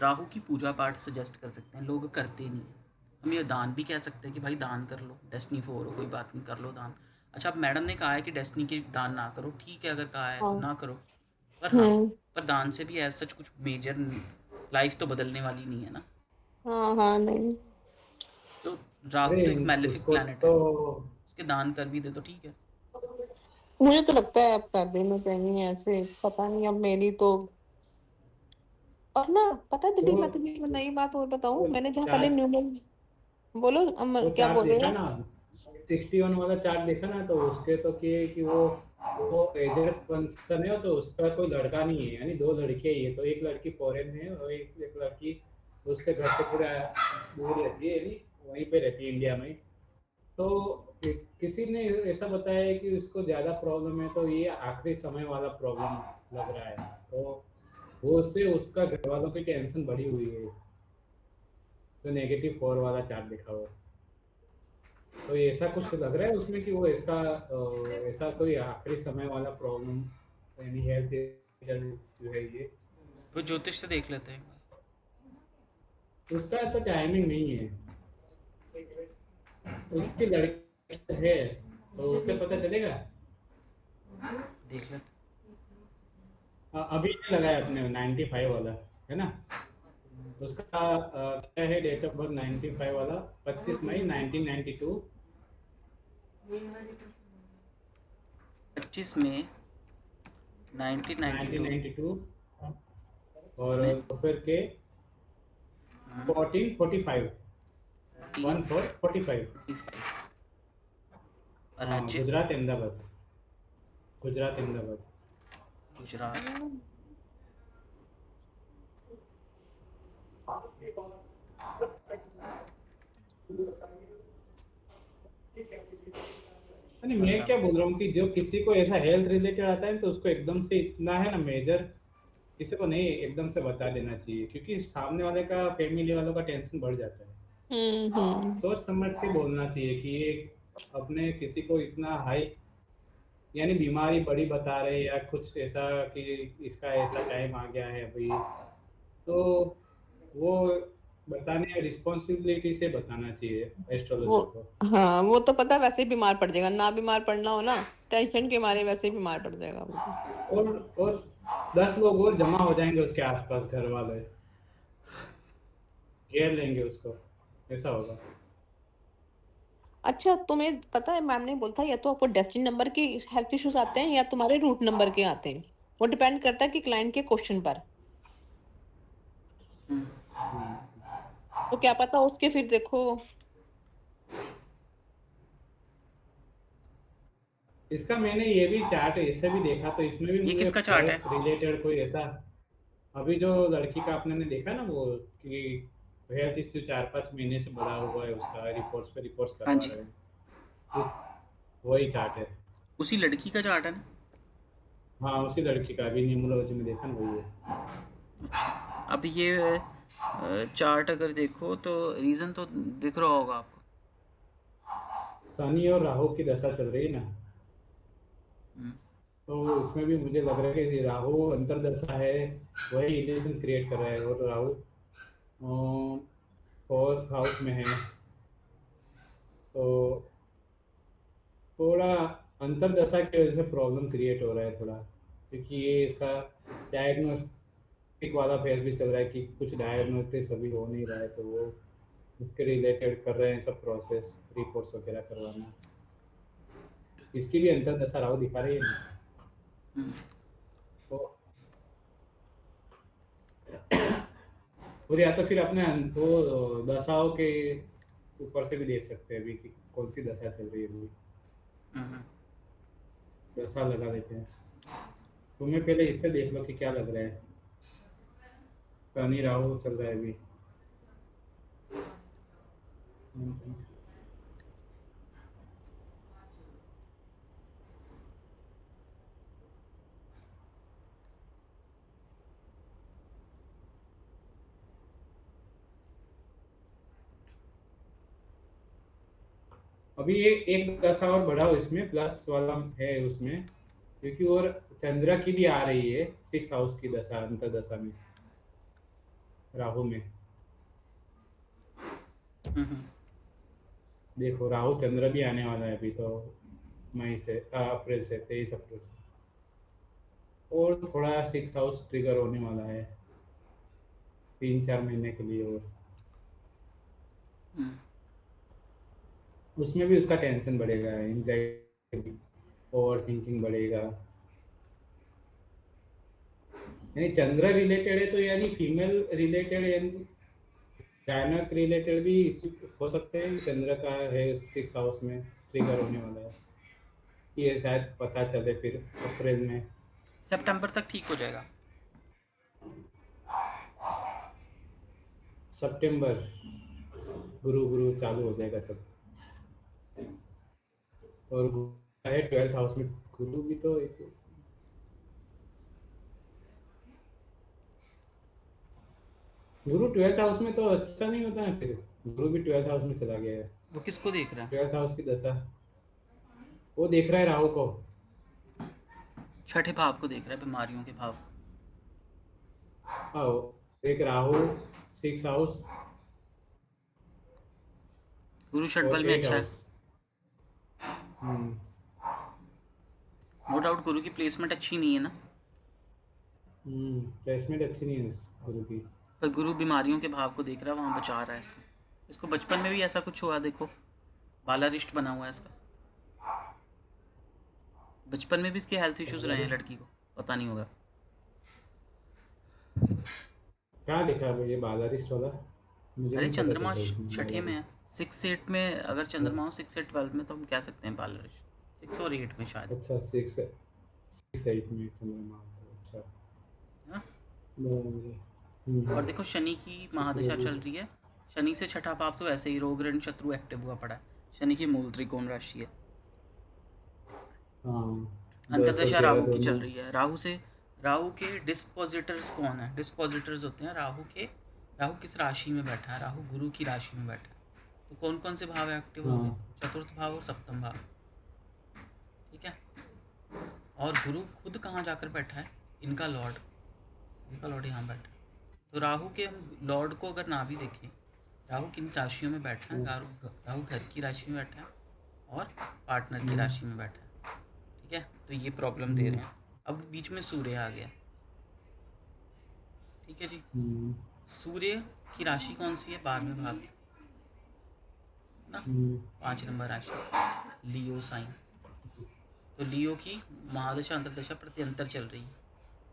राहु की पूजा पाठ सजेस्ट कर सकते हैं, लोग करते नहीं हैं। हम ये दान भी कह सकते हैं कि भाई दान कर लो, डेस्टिनी 4 हो, कोई बात नहीं, कर लो दान। अच्छा, अब मैडम ने कहा है कि डेस्टिनी के दान ना करो, ठीक है, अगर कहा है तो हाँ। ना करो। पर हाँ, हम्म। पर दान से भी ऐसा कुछ मेजर लाइफ तो बदलने वाली नहीं है ना। हाँ हाँ नहीं। तो राहु अरे तो एक मैलेफिक उसको प्लैनेट तो है, उसके दान कर भी दे तो ठीक है। मुझे तो लगता है अब कर देना चाहिए ऐसे, पता नहीं अब मेरी तो। और ना पता है वो दिलीप, मैं तुम्हें एक नई बात और बताऊं, वो मैंने जहाँ पहले चार्ट न्यूमन, बोलो वो क्या चार्ट बोल रहे देखा हो। ना, 61 वाला चार्ट देखा ना, तो उसके तो कि वो एजेड पर्सन है, तो उसका कोई लड़का नहीं है, यानी दो लड़कियां ही है। तो एक लड़की फॉरेन में है और एक लड़की उसके घर से पूरा दूर रहती है, यानी वहीं पे रहती है इंडिया में। तो किसी ने ऐसा बताया है कि उसको ज्यादा प्रॉब्लम है, तो ये आखिरी समय वाला प्रॉब्लम लग रहा है। तो वो उससे उसका घर वालों की टेंशन बढ़ी हुई है। तो -4 वाला चार्ट दिखा हुआ है। तो ये ऐसा कुछ लग रहा है उसमें कि वो इसका ऐसा कोई आखिरी समय वाला प्रॉब्लम, यानी हेल्थ इश्यू है ये। वो ज्योतिष से देख लेते हैं एक बार। उसका तो टाइमिंग नहीं है, उसकी लड़की है, तो उससे पता चलेगा। देख लेते हैं। अभी लगाया अपने 95 वाला, है ना। उसका क्या है डेट ऑफ बर्थ 95 वाला, 25 मई 1992। 25 मई 1992। 1992 और समय दोपहर के 14:45, 14:45। 14:45। हाँ, राज्य गुजरात अहमदाबाद, गुजरात अहमदाबाद। गुजरात। नहीं, मैं बता। क्या बोल रहा हूँ कि जो किसी को ऐसा हेल्थ रिलेटेड आता है, तो उसको एकदम से इतना है ना मेजर, किसी को नहीं एकदम से बता देना चाहिए, क्योंकि सामने वाले का, फैमिली वालों का टेंशन बढ़ जाता है। हम्म। सोच समझ के बोलना चाहिए कि ये अपने किसी को इतना हाई, यानी बीमारी बड़ी बता रहे या कुछ ऐसा कि इसका ऐसा टाइम आ गया है अभी, तो वो बताने रिस्पॉन्सिबिलिटी से बताना चाहिए वो, एस्ट्रोलॉजर को। हाँ वो तो पता है, वैसे ही बीमार पड़ जाएगा, ना बीमार पड़ना हो ना, टेंशन के मारे वैसे ही बीमार पड़ जाएगा वो तो। और 10 लोग और जमा हो जाएंगे उसके आसपास, घर वाले घेर लेंगे उसको। ऐसा होगा। अच्छा, तुम्हें पता है मैम ने बोला था या तो आपको डेस्टिनी नंबर के हेल्थ इश्यूज आते हैं या तुम्हारे रूट नंबर के आते हैं, वो डिपेंड करता है कि क्लाइंट के क्वेश्चन पर। हम्म, तो क्या पता उसके फिर देखो। इसका मैंने ये भी चार्ट ऐसे भी देखा, तो इसमें भी ये मुझे किसका चार्ट है? हेल्थ रिलेटेड कोई ऐसा, अभी जो लड़की का आपने ने देखा ना वो, कि हेल्थ इश्यू 4-5 महीने से बढ़ा हुआ है, उसका रिपोर्ट्स पे रिपोर्ट्स हाँ करवा जी, रहे हैं इस, वही चार्ट है। उसी लड़की का चार्ट है ना? हाँ उसी लड़की का, अभी न्यूमरोलॉजी में देखा ना वही है। अच्छा, अब ये चार्ट अगर देखो तो रीज़न तो दिख रहा होगा आपको। शनि और राहु की दशा चल रही है ना, हम्म, तो उसमें भी मुझे लग रहा है कि राहु अंतरदशा है, वही इल्यूजन क्रिएट कर रहा है, और राहु 4th हाउस में है, तो थोड़ा अंतरदशा की वजह से प्रॉब्लम क्रिएट हो रहा है थोड़ा, क्योंकि ये इसका डायग्नोस्टिक वाला फेज भी चल रहा है कि कुछ डायग्नोस्टिक अभी हो नहीं रहा है, तो वो उसके रिलेटेड कर रहे हैं सब प्रोसेस, रिपोर्ट्स वगैरह करवाना। इसकी भी अंतरदशा राहु दिखा रही है ना, हम्म, तो और या तो फिर अपने वो दशाओं के ऊपर से भी देख सकते हैं अभी कि कौन सी दशा चल रही है अभी, हम्म, दशा लगा देते हैं। तुम्हें पहले इससे देख लो कि क्या लग रहा है, शनि राहु चल रहा है अभी। अभी ये एक दशा और बढ़ाओ, इसमें प्लस वाला है उसमें, क्योंकि और चंद्र की भी आ रही है 6th हाउस की दशा, अंतर दशा में, राहु में। हम्म, देखो राहु चंद्र भी आने वाला है अभी तो, मई से अप्रैल से, 23 अप्रैल से, और थोड़ा 6th हाउस ट्रिगर होने वाला है 3-4 महीने के लिए, और हम्म, उसमें भी उसका टेंशन बढ़ेगा, एंजाइटी, ओवर थिंकिंग बढ़ेगा। यानी चंद्र रिलेटेड है तो यानी फीमेल रिलेटेड, यानी गायनक रिलेटेड भी हो सकते हैं, चंद्र का है 6th हाउस में, ट्रिगर होने वाला है, ये शायद पता चले फिर अप्रैल में। सितंबर तक ठीक हो जाएगा। सितंबर, गुरु गुरु चालू हो जाएगा तब, और गुरु है 12th हाउस में, गुरु भी तो एक, गुरु 12th हाउस में तो अच्छा नहीं होता है फिर, गुरु भी 12th हाउस में चला गया है। वो किसको देख रहा है? 12th हाउस की दशा, वो देख रहा है राहु को। छठे भाव को देख रहा है, बीमारियों के भाव। हाँ, एक राहु 6th हाउस गुरु और षटबल में एट अच्छा है। हाउस हम्म, नो डाउट गुरु की प्लेसमेंट अच्छी नहीं है ना, प्लेसमेंट अच्छी नहीं है गुरु की। पर गुरु बीमारियों के भाव को देख रहा है, वहाँ बचा रहा है इसको। इसको बचपन में भी ऐसा कुछ हुआ, देखो बालारिष्ट बना हुआ है इसका। बचपन में भी इसके हेल्थ इश्यूज रहे हैं, लड़की को पता नहीं होगा। क्या लिखा है ये बालारिस्ट वाला, मुझे अरे नहीं पता चंद्रमा चलता इसमें छठे में है, बालारिस्ट। 6-8 में। अगर चंद्रमा हो 6 से 12 में तो हम कह सकते हैं बालारिष्ट, 6 और 8 में शायद। अच्छा 6-8 में चंद्रमा होता है, अच्छा। हाँ? बराबर है। और देखो शनि की महादशा इसलिए चल रही है। शनि से छठा भाव तो ऐसे ही रोग ऋण शत्रु एक्टिव हुआ पड़ा है। शनि की मूल त्रिकोण राशि है। हाँ 10 और अंतरदशा 13 राहु की चल दोनों। रही है। राहु के डिस्पोजिटर्स कौन है? डिस्पोजिटर्स होते हैं राहु किस राशि में बैठा है? राहु गुरु की राशि में बैठा है, तो कौन कौन से भाव एक्टिव होंगे? हाँ चतुर्थ भाव और सप्तम भाव। ठीक है। और गुरु खुद कहाँ जाकर बैठा है? इनका लॉर्ड यहाँ बैठा है। तो राहु के हम लॉर्ड को अगर ना भी देखें, राहु किन राशियों में बैठा है? राहु घर की राशि में बैठा है और पार्टनर की राशि में बैठा है। ठीक है, तो ये प्रॉब्लम दे रहे हैं। अब बीच में सूर्य आ गया। ठीक है जी। सूर्य की राशि कौन सी है? 12वें भाव की। ना। 5 नंबर राशि लियो साइन, तो लियो की महादशा अंतरदशा प्रत्यंतर चल रही है,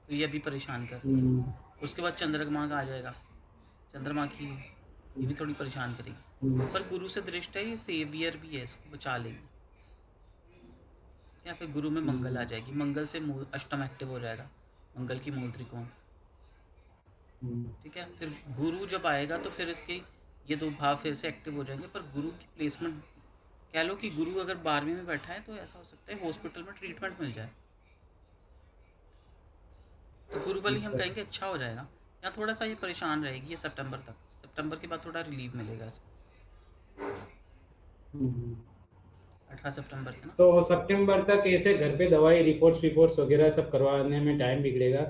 तो ये अभी परेशान कर रही है। उसके बाद चंद्रमा का आ जाएगा, चंद्रमा की ये भी थोड़ी परेशान करेगी, पर गुरु से दृष्ट है, ये सेवियर भी है, इसको बचा लेगी। यहाँ पे गुरु में मंगल आ जाएगी, मंगल से अष्टम एक्टिव हो जाएगा, मंगल की मूल त्रिकोण। ठीक है, फिर गुरु जब आएगा तो फिर इसके ये दो भाव फिर से एक्टिव हो जाएंगे, पर गुरु की प्लेसमेंट कह लो कि गुरु अगर 12वीं में बैठा है तो ऐसा हो सकता है हॉस्पिटल में ट्रीटमेंट मिल जाए, तो गुरु वाली हम कहेंगे अच्छा हो जाएगा। यहाँ थोड़ा सा ये परेशान रहेगी ये सितंबर तक, सितंबर के बाद थोड़ा रिलीफ मिलेगा इसको, 18 सितंबर से ना। तो सितंबर तक ऐसे घर पे दवाई रिपोर्ट्स वगैरह सब करवाने में टाइम निकलेगा,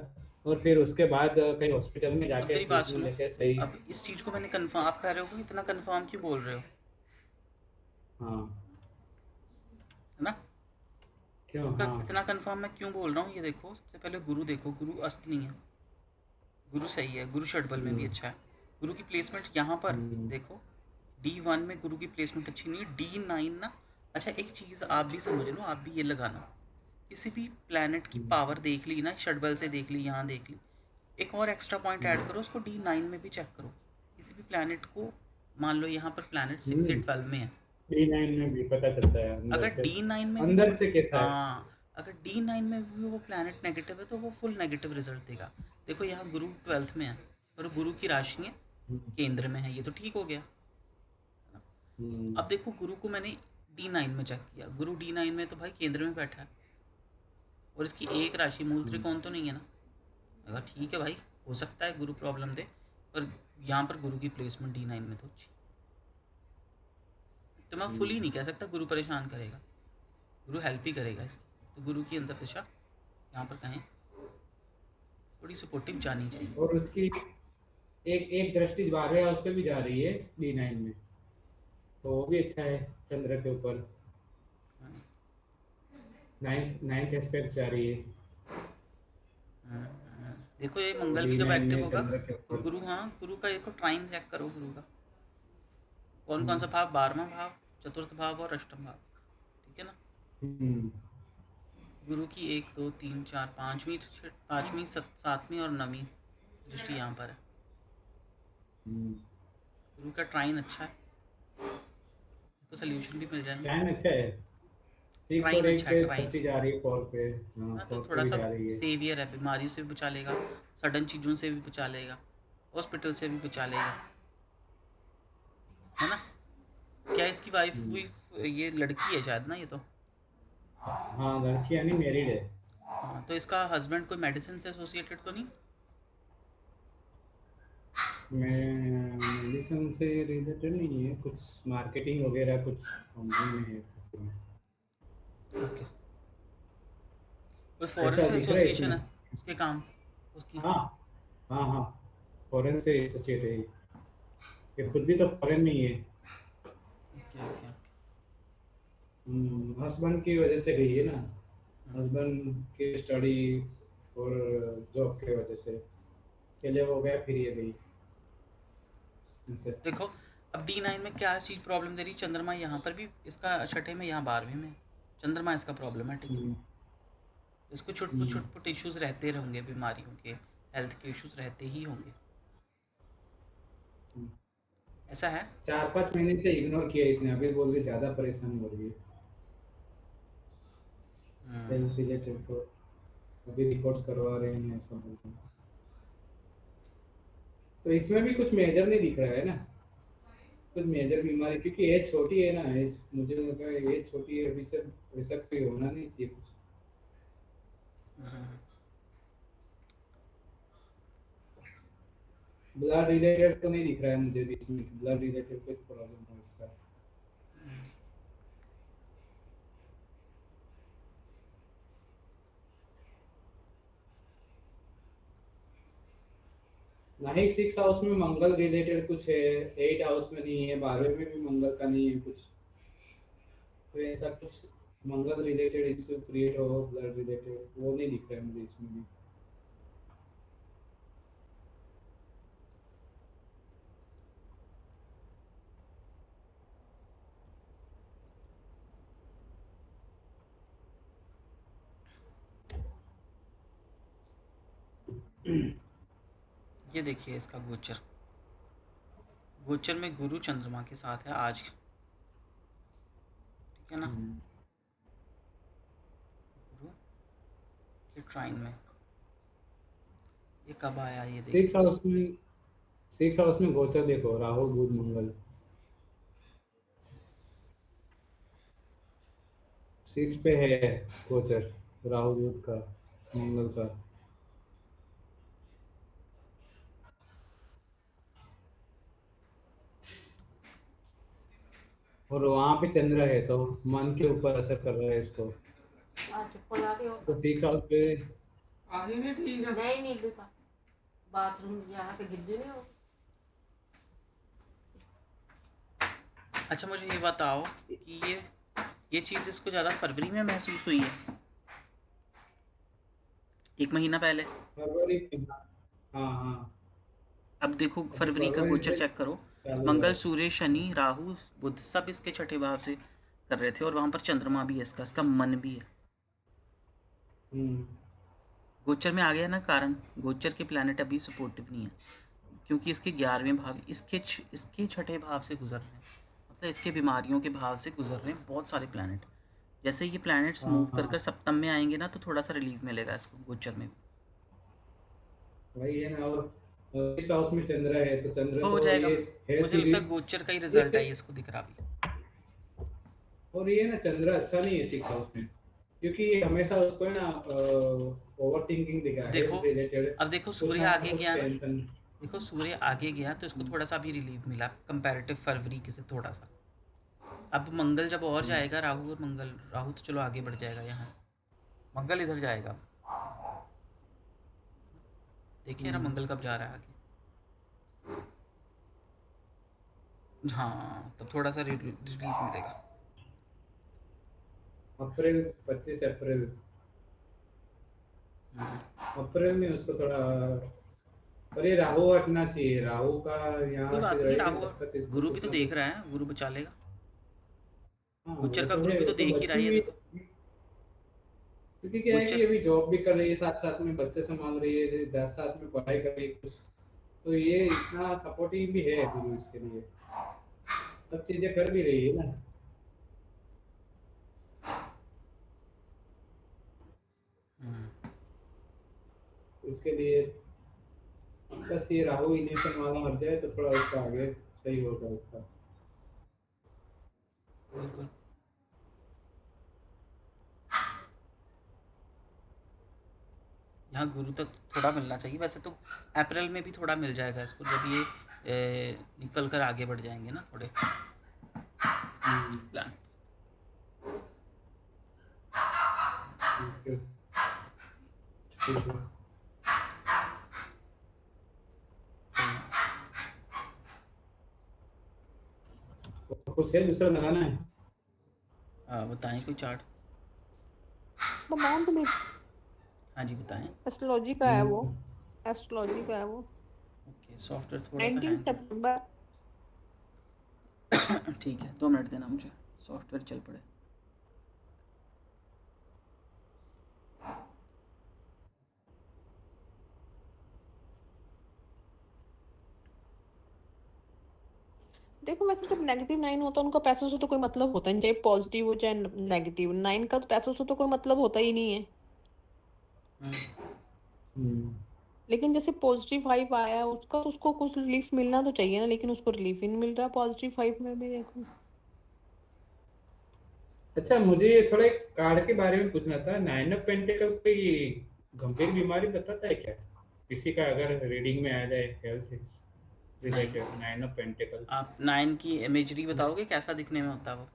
और फिर उसके बाद कहीं हॉस्पिटल में अब जाके मेरी बात ट्रीटमेंट सुनो, लेके सही। अब इस चीज़ को मैंने कंफर्म, आप कह रहे हो कि इतना कंफर्म क्यों बोल रहे हो, हाँ, है ना। क्यों? इसका हाँ। इतना कंफर्म मैं क्यों बोल रहा हूँ, ये देखो, सबसे पहले गुरु देखो, गुरु अस्त नहीं है, गुरु सही है, गुरु षटबल में भी अच्छा है। गुरु की प्लेसमेंट यहाँ पर देखो, D1 में गुरु की प्लेसमेंट अच्छी नहीं है, D9 ना। अच्छा एक चीज़ आप भी समझ लो, आप भी ये लगाना, किसी भी प्लैनेट की पावर देख ली ना, षटबल से देख ली, यहाँ देख ली, एक और एक्स्ट्रा पॉइंट ऐड करो, उसको D9 में भी चेक करो। किसी भी प्लैनेट को, मान लो यहाँ पर प्लैनेट 6 से 12 में है, D9 में भी पता चलता है अंदर अगर से, D9 में भी वो, अंदर से कैसा है। हाँ, अगर D9 में भी वो प्लैनेट नेगेटिव है तो वो फुल नेगेटिव रिजल्ट देगा। देखो यहाँ गुरु 12th में है, और गुरु की राशि है केंद्र में है, ये तो ठीक हो गया। अब देखो गुरु को मैंने D9 में चेक किया, गुरु D9 में तो भाई केंद्र में बैठा है, और इसकी एक राशि मूल त्रिकोण तो नहीं है ना। अगर ठीक है भाई, हो सकता है गुरु प्रॉब्लम दे, पर यहाँ पर गुरु की प्लेसमेंट D9 में तो अच्छी, तो मैं फुली नहीं कह सकता गुरु परेशान करेगा, गुरु हेल्प ही करेगा इसकी। तो गुरु की अंतर दिशा यहाँ पर कहें थोड़ी सपोर्टिव जानी चाहिए। और उसकी एक एक दृष्टि 12वें हाउस पे भी जा रही है D9 में, तो वो भी अच्छा है चंद्र के ऊपर। नाइन्थ एस्पेक्ट जा रही है। देखो ये मंगल भी जब D9 एक्टिव में होगा चंद्र के तो ऊपर। गुरु, हाँ गुरु का एक ट्राइन चेक करो, गुरु का कौन कौन सा भाव, 12वां भाव, चतुर्थ भाव और अष्टम भाव, ठीक है ना। गुरु की 1 2 3 4 5वीं, 5वीं 7वीं और 9वीं दृष्टि यहाँ पर है। गुरु का ट्राइन अच्छा है, तो सोल्यूशन भी मिल जाएंगे। टाइम अच्छा है, 6 और ट्राइन 8 अच्छा है, पे ट्राइन, दृष्टि जा रही है 4 पे। हाँ, हाँ, तो 4 पे थोड़ा भी सा जा रही है। सेवियर है, बीमारियों से भी बचा लेगा, सडन चीज़ों से भी बचा लेगा, हॉस्पिटल से भी बचा लेगा, है ना। क्या इसकी वाइफ ये लड़की है शायद ना, ये तो, हाँ, लड़की यानी मैरिड है। हाँ, तो इसका हस्बैंड कोई मेडिसिन से एसोसिएटेड तो नहीं। मैं मेडिसिन से रिलेटेड नहीं है, कुछ मार्केटिंग वगैरह कुछ कंपनी में है उसमें। ओके, कोई फॉरेन ऐसा से दिख रहा है एसोसिएशन इसमें। है उसके काम, उसकी। हाँ, हाँ, हाँ, फॉरेन से एसोसिएट है ये खुद भी तो फॉरेन में ही है। Okay okay okay. हस्बैंड की वजह से गई है ना, हस्बैंड की स्टडी और जॉब की वजह से पहले वो गया, फिर ये गई ऐसे। देखो अब D9 में क्या चीज़ प्रॉब्लम दे रही, चंद्रमा यहाँ पर भी इसका छठे में, यहाँ 12वें में चंद्रमा इसका प्रॉब्लमेटिक है। इसको छुटपुट छुटपुट इश्यूज रहते होंगे, बीमारियों के, हेल्थ के इश्यूज रहते ही होंगे, ऐसा है। 4-5 महीने से इग्नोर किया इसने, अभी बोल के ज्यादा परेशान हो रही है हेल्थ रिलेटेड। तो अभी रिपोर्ट्स करवा रहे हैं ऐसा बोलते हैं। तो इसमें भी कुछ मेजर नहीं दिख रहा है ना, कुछ मेजर बीमारी, क्योंकि एज छोटी है ना, एज मुझे लगा एज छोटी है, अभी से वैसा कोई होना नहीं चाहिए कुछ। ब्लड रिलेटेड तो नहीं दिख रहा है मुझे भी इसमें, ब्लड रिलेटेड कुछ प्रॉब्लम हो इसका। नहीं, 6 हाउस में मंगल रिलेटेड कुछ है, 8 हाउस में नहीं है, 12वें में भी मंगल का नहीं है कुछ, तो ऐसा कुछ मंगल रिलेटेड इश्यू क्रिएट हो, ब्लड रिलेटेड वो नहीं दिख रहा है मुझे इसमें भी। ये देखिए इसका गोचर, गोचर में गुरु चंद्रमा के साथ है आज, ठीक है ना, गुरु के ट्राइन में। ये कब आया ये देखिए। 6 हाउस में गोचर देखो, राहु बुध मंगल। 6 पे है गोचर, राहु बुध का, मंगल का। और वहां पे चंद्र है, तो मन के ऊपर असर कर रहा है इसको। तो 6 हाउस पे अच्छा मुझे ये बताओ कि ये चीज़ इसको ज़्यादा फरवरी में महसूस हुई है, 1 महीना पहले। फरवरी में। हाँ हाँ, अब देखो अभी फरवरी का फरवरी गोचर से चेक करो, चालू हुआ मंगल है। सूर्य शनि राहु बुध सब इसके छठे भाव से कर रहे थे, और वहाँ पर चंद्रमा भी है इसका मन भी है। हम्म। गोचर में आ गया ना कारण, गोचर के प्लैनेट अभी सपोर्टिव नहीं है, क्योंकि इसके 11वें भाव इसके छठे भाव से गुजर रहे हैं, मतलब इसके बीमारियों के भाव से गुजर रहे हैं बहुत सारे प्लैनेट। जैसे ये प्लैनेट्स हाँ मूव कर हाँ, सप्तम में आएंगे ना, तो थोड़ा सा रिलीफ मिलेगा इसको गोचर में भी। वही है ना। और 6 हाउस में चंद्र है, तो चंद्र हो तो जाएगा, ये हेल्थ मुझे लगता है सीरीज। गोचर का ही ये रिजल्ट है, ये इसको दिख रहा भी। और ये ना चंद्र अच्छा नहीं है 6 हाउस में, क्योंकि ये हमेशा उसको है ना ओवर थिंकिंग दिखा, देखो, हेल्थ रिलेटेड, अब देखो कुछ सूर्य ना आगे कुछ गया ना, टेंशन। देखो सूर्य आगे गया तो इसको थोड़ा सा भी रिलीफ मिला कंपैरेटिव फरवरी के से थोड़ा सा। अब मंगल जब और जाएगा, राहु और मंगल, राहु तो चलो आगे बढ़ जाएगा यहाँ, मंगल इधर जाएगा, देखिए ना मंगल कब जा रहा है आगे। हाँ तब थोड़ा सा रिलीफ मिलेगा। अप्रैल, 25 अप्रैल, अप्रैल में उसको थोड़ा। और ये राहु हटना चाहिए, राहु का कोई यहाँ से बात नहीं, रहेगा राहु तब तक इसको गुरु भी कुछ तो ना देख कुछ। रहा है, गुरु बचा लेगा, हाँ गोचर वो का तो गुरु है, भी वो तो तो देख ही रहा बच्ची है, ये भी। देखो क्योंकि क्या है कि गोचर। अभी जॉब भी कर रही है, साथ साथ में बच्चे संभाल रही है, साथ साथ में पढ़ाई कर रही है कुछ, तो ये इतना सपोर्टिव भी है गुरु इसके लिए, सब चीजें कर भी रही है ना। इसके लिए बस ये राहु इनेशन वाला हट जाए तो थोड़ा उसका आगे सही होगा उसका। बिल्कुल। यहाँ गुरु तक थोड़ा मिलना चाहिए, वैसे तो अप्रैल में भी थोड़ा मिल जाएगा इसको, जब ये निकल कर आगे बढ़ जाएंगे ना थोड़े हम्म, प्लान। ठीक है, ठीक है। तो कुछ है दूसरा लगाना है? बताएं कोई चार्ट। बताऊं तुम्हें? हाँ जी बताएं। एस्ट्रोलॉजी का है वो, हम्म, एस्ट्रोलॉजी का है वो। ओके सॉफ्टवेयर थोड़ा सा 19 हैंग सितंबर। है। ठीक है 2 मिनट देना मुझे, सॉफ्टवेयर चल पड़े। देखो वैसे जब नेगेटिव 9 होता है उनका पैसों से तो कोई मतलब होता नहीं, चाहे पॉजिटिव हो चाहे नेगेटिव, 9 का तो पैसों से तो कोई मतलब होता ही नहीं है। हम्म। लेकिन जैसे पॉजिटिव 5 आया है उसका, तो उसको कुछ रिलीफ मिलना तो चाहिए ना, लेकिन उसको रिलीफ ही नहीं मिल रहा पॉजिटिव 5 में भी देखो। अच्छा, मुझे ये थोड़ा एक कार्ड के बारे में पूछना था। 9 ऑफ पेंटिकल कोई गंभीर बीमारी बताता है क्या, किसी का अगर रीडिंग में आ जाए हेल्थ नहीं, रिलेटेड 9 ऑफ पेंटिकल? आप 9 की इमेजरी बताओगे कैसा दिखने में होता है वो।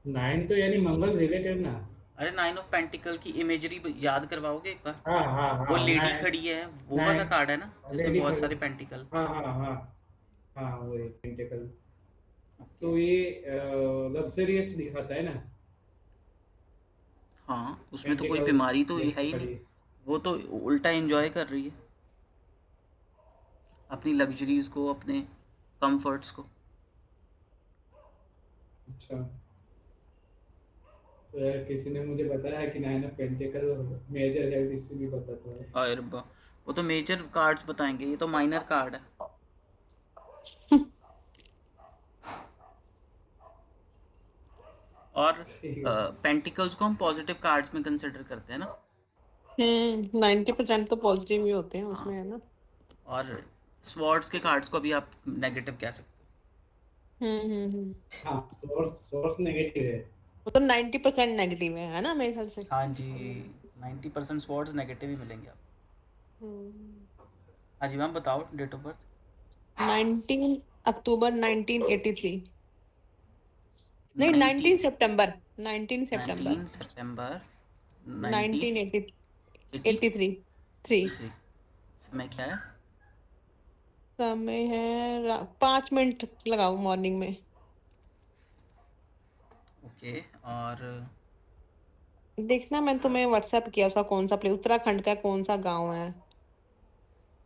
9 तो यानी मंगल रिलेटेड ना? अरे 9 ऑफ पेंटिकल की इमेजरी याद करवाओगे एक बार। हाँ हाँ वो हाँ, लेडी 9, खड़ी है, वो वाला 9 कार्ड है ना जिसमें लेडी बहुत खड़ी। सारे पेंटिकल। हाँ हाँ हाँ हाँ, वही पेंटिकल। ओके। तो ये लग्जरियस दिखाता है ना? हाँ उसमें तो कोई पेंटिकल बीमारी तो है लेके ही नहीं, खड़ी। वो तो उल्टा एंजॉय कर रही है अपनी लग्जरीज को, अपने कंफर्ट्स को। अच्छा, किसी ने मुझे बताया कि 9 of pentacle major health issue भी बताता है। और वो तो मेजर कार्ड्स बताएंगे, ये तो माइनर कार्ड है। और ठीक है। पेंटिकल्स को हम पॉजिटिव कार्ड्स में कंसिडर करते हैं ना। 90% तो पॉजिटिव ही होते हैं हाँ, उसमें, है ना। और स्वॉर्ड्स के कार्ड्स को भी आप नेगेटिव कह सकते हम्म। हाँ, सोर्स नेगेटिव है। वो तो 90% नेगेटिव है ना, मेरे ख्याल से। हो। हाँ जी, 90% स्वॉर्ड्स नेगेटिव ही मिलेंगे आपको। हम्म। हाँ जी मैम, बताओ डेट ऑफ बर्थ। 19 अक्टूबर 1983। नहीं, 19 19 सितंबर। 19 सितंबर 19 सितंबर 1983। 1983। 3। समय क्या है? समय है 5 मिनट लगाओ मॉर्निंग में। ओके। और देखना, मैंने तुम्हें व्हाट्सएप किया, उसका कौन सा प्लेस, उत्तराखंड का कौन सा गांव है।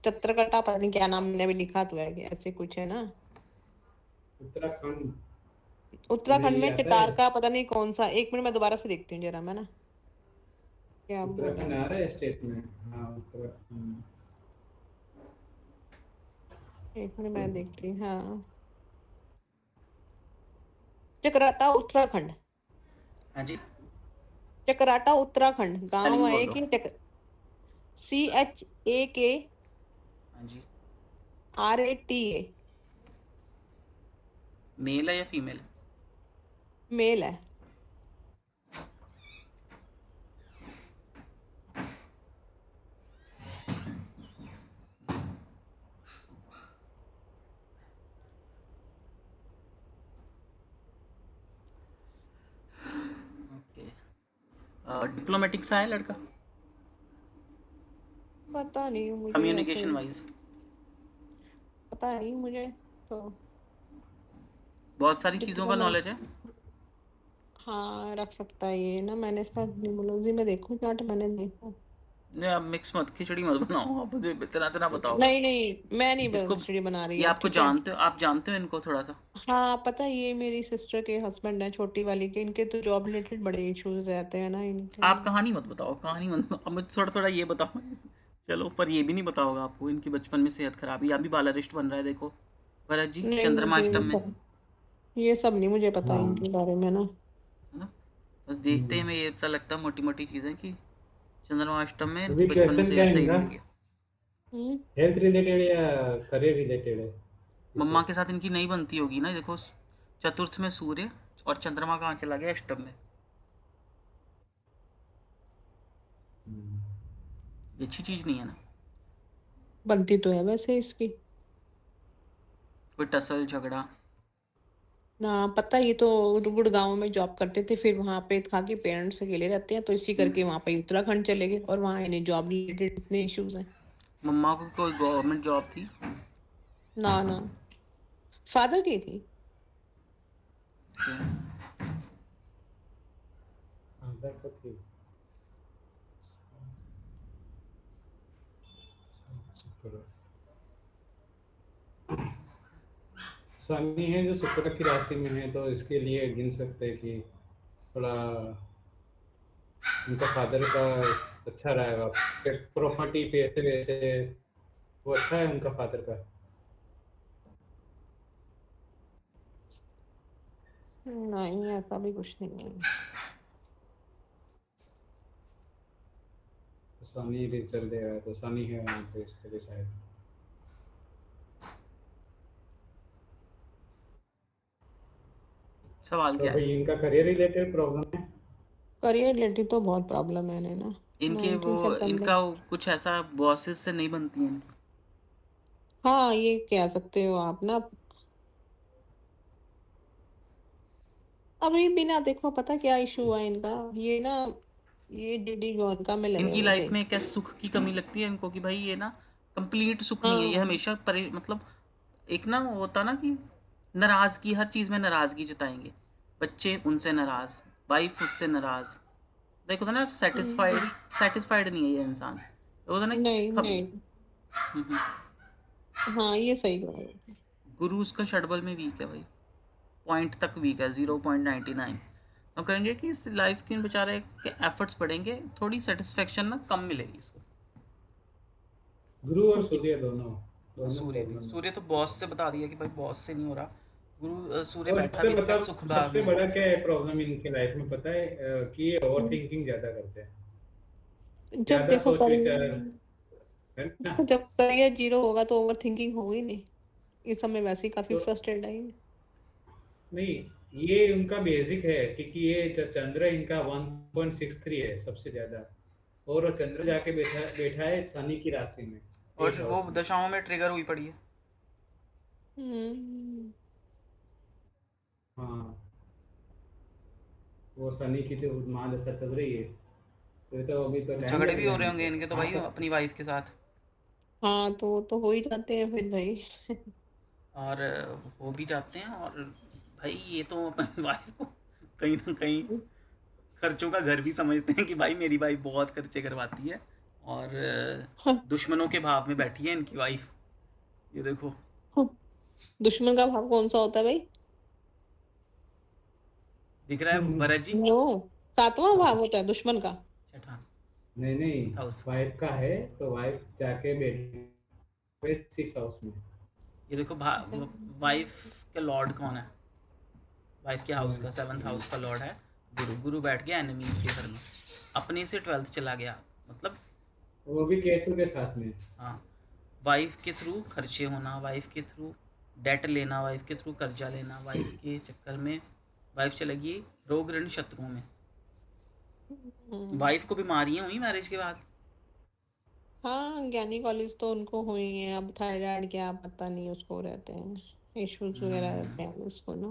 चित्रकटा, पता नहीं क्या नाम, मैंने अभी लिखा तो है कि ऐसे कुछ है ना। उत्तराखंड में उत्तराखंड ये में आता है। चटारका, पता नहीं कौन सा। एक मिनट मैं दोबारा से देखती हूँ जरा, मैं ना क्या बोला। उत्तराखंड आ रहा है स्टेट में। हाँ, उत्तराखंड। एक मिनट मैं देखती हूँ, हाँ। चकराता उत्तराखंड। हाँ जी, चकराता उत्तराखंड गांव स्पेलिंग है बोल दो। कि CHAKRATA। हाँ जी, मेल है या फीमेल? मेल है। ओके। डिप्लोमेटिक सा है लड़का, पता नहीं मुझे ऐसे, कम्युनिकेशन वाइज। पता नहीं मुझे तो। बहुत सारी चीज़ों का डिप्लोमा, नॉलेज है। हाँ रख सकता है ये ना। मैंने इसका निमोलॉजी में देखूं चार्ट, मैंने देखा। नहीं, आप मिक्स मत, खिचड़ी मत बनाओ, आप मुझे इतना इतना बताओ बस। नहीं नहीं, मैं नहीं इसको, खिचड़ी बना रही ये अब, आपको ठीक है। जानते हो, आप जानते हो इनको थोड़ा सा? हाँ पता है, ये मेरी सिस्टर के हस्बैंड है, छोटी वाली के। इनके तो जॉब रिलेटेड बड़े इश्यूज रहते हैं ना इनके। आप कहानी मत बताओ, कहानी मत बताओ, अब मुझे थोड़ा थोड़ा ये बताओ। चलो, पर ये भी नहीं पता होगा आपको इनकी बचपन में सेहत खराबी, या भी बालारिस्ट बन रहा है देखो। भरत जी, नहीं, चंद्रमा मुझे अष्टम में, ये सब नहीं मुझे पता हाँ। इनके बारे में ना। है ना। बस देखते ही हमें ये पता लगता है मोटी मोटी चीज़ें कि चंद्रमा अष्टम में इनकी अभी बचपन में क्वेश्चन क्या सेहत है सही इनका? नहीं रही है। हम्म। हेल्थ रिलेटेड या करियर रिलेटेड है मम्मा इसे? के साथ इनकी नहीं बनती होगी ना, देखो चतुर्थ में सूर्य और चंद्रमा कहाँ चला गया, अष्टम में। हम्म। ये अच्छी चीज़ नहीं है ना। बनती तो है वैसे इसकी कोई टसल झगड़ा। ना। पता, ये तो गुड़गांव में जॉब करते थे, फिर वहां पे था कि पेरेंट्स अकेले रहते हैं तो इसी करके वहां पे उत्तराखंड चले गए, और वहां इन्हें जॉब रिलेटेड इतने इश्यूज हैं। मम्मा को कोई गवर्नमेंट जॉब थी? ना ना, फादर की थी। आधार तो थी। शुक्र। शनि है जो शुक्र की राशि में है, तो इसके लिए गिन सकते हैं कि थोड़ा उनका फादर का अच्छा रहेगा। प्रॉपर्टी पैसे वैसे वो अच्छा है उनका फादर का। नहीं, ऐसा भी कुछ नहीं है। तो शनि भी चल देगा, तो शनि है वहाँ पे इसके लिए शायद। सवाल तो क्या है? भाई इनका करियर रिलेटेड प्रॉब्लम है। करियर रिलेटेड तो बहुत प्रॉब्लम है इन्हें ना। इनके वो 19 सितंबर। इनका वो कुछ ऐसा बॉसेस से नहीं बनती है इनकी। हाँ, ये कह सकते हो आप ना। अभी बिना देखो, पता क्या इशू हुआ इनका, ये ना, ये DD जॉन का में लगे इनकी हुए थे। लाइफ में क्या सुख की कमी लगती है इनको कि भाई ये ना कंप्लीट सुख नहीं है, ये हाँ। हमेशा मतलब एक ना वो होता ना कि नाराज़गी, हर चीज़ में नाराज़गी जताएंगे। बच्चे उनसे नाराज़, वाइफ उससे नाराज़। देखो तो ना, हम्म, सेटिस्फाइड सेटिस्फाइड नहीं है ये इंसान। वो तो ना नहीं खब नहीं। हाँ, ये सही कह रहे हो। गुरु उसका षडबल में वीक है भाई, पॉइंट तक वीक है, 0.99। और कहेंगे कि इस लाइफ के बेचारे के एफर्ट्स बढ़ेंगे, थोड़ी सेटिस्फेक्शन ना कम मिलेगी इसको। गुरु और सूर्य दोनों और दोनों सूर्य भी, प्रॉब्लम है। सूर्य तो बॉस से बता दिया कि भाई बॉस से नहीं हो रहा। सूर्य और बैठा भी इसका सुख भाव सबसे में। बड़ा क्या है प्रॉब्लम इनके लाइफ में पता है? कि ये ओवर हम्म, थिंकिंग ज्यादा करते हैं, जब ज्यादा देखो सोच विचार, है ना? देखो जब करियर जीरो होगा तो ओवर थिंकिंग होगी नहीं। इस समय वैसे ही काफी तो फ्रस्ट्रेटेड है। नहीं, ये उनका बेसिक है, क्योंकि ये चंद्र इनका 1.63 है सबसे ज्यादा, और वो चंद्र जाके बैठा बैठा है शनि की राशि में, और 8 वो हाउस में। दशाओं में ट्रिगर हुई पड़ी है। हम्म, हाँ, वो शनि की जो महादशा चल रही है, तो अभी तो टाइम झगड़े भी लगेगा हो रहे होंगे इनको इनके तो वहां भाई तक। अपनी वाइफ के साथ। हाँ तो हो ही जाते हैं फिर भाई। और हो भी जाते हैं। और भाई ये तो अपनी वाइफ को कहीं ना कहीं खर्चों का घर भी समझते हैं कि भाई मेरी वाइफ बहुत खर्चे करवाती है। और दुश्मनों के भाव में बैठी है इनकी वाइफ। ये देखो, दुश्मन का भाव कौन सा होता है भाई? दिख रहा है भरत जी। नो, सातवां हाँ, भाव होता है दुश्मन का। छठा, नहीं नहीं, 6th हाउस। वाइफ का है तो वाइफ जाके बैठे 6 हाउस में। ये देखो वाइफ के लॉर्ड कौन है? वाइफ के हाउस का 7th हाउस का लॉर्ड है गुरु। गुरु बैठ गया एनिमीज के घर में, अपने से 12th चला गया। मतलब वो भी केतु के साथ में। हाँ, वाइफ के थ्रू खर्चे होना, वाइफ के थ्रू डेट लेना, वाइफ के थ्रू कर्जा लेना, वाइफ के चक्कर में वाइफ चलेगी रोग ऋण शत्रुओं में। हम्म, वाइफ को बीमारियां हुई मैरिज के बाद। हाँ ज्ञानी कॉलेज तो उनको हुई है। अब थायराइड क्या पता नहीं उसको रहते हैं, इश्यूज वगैरह रहते हैं उसको ना।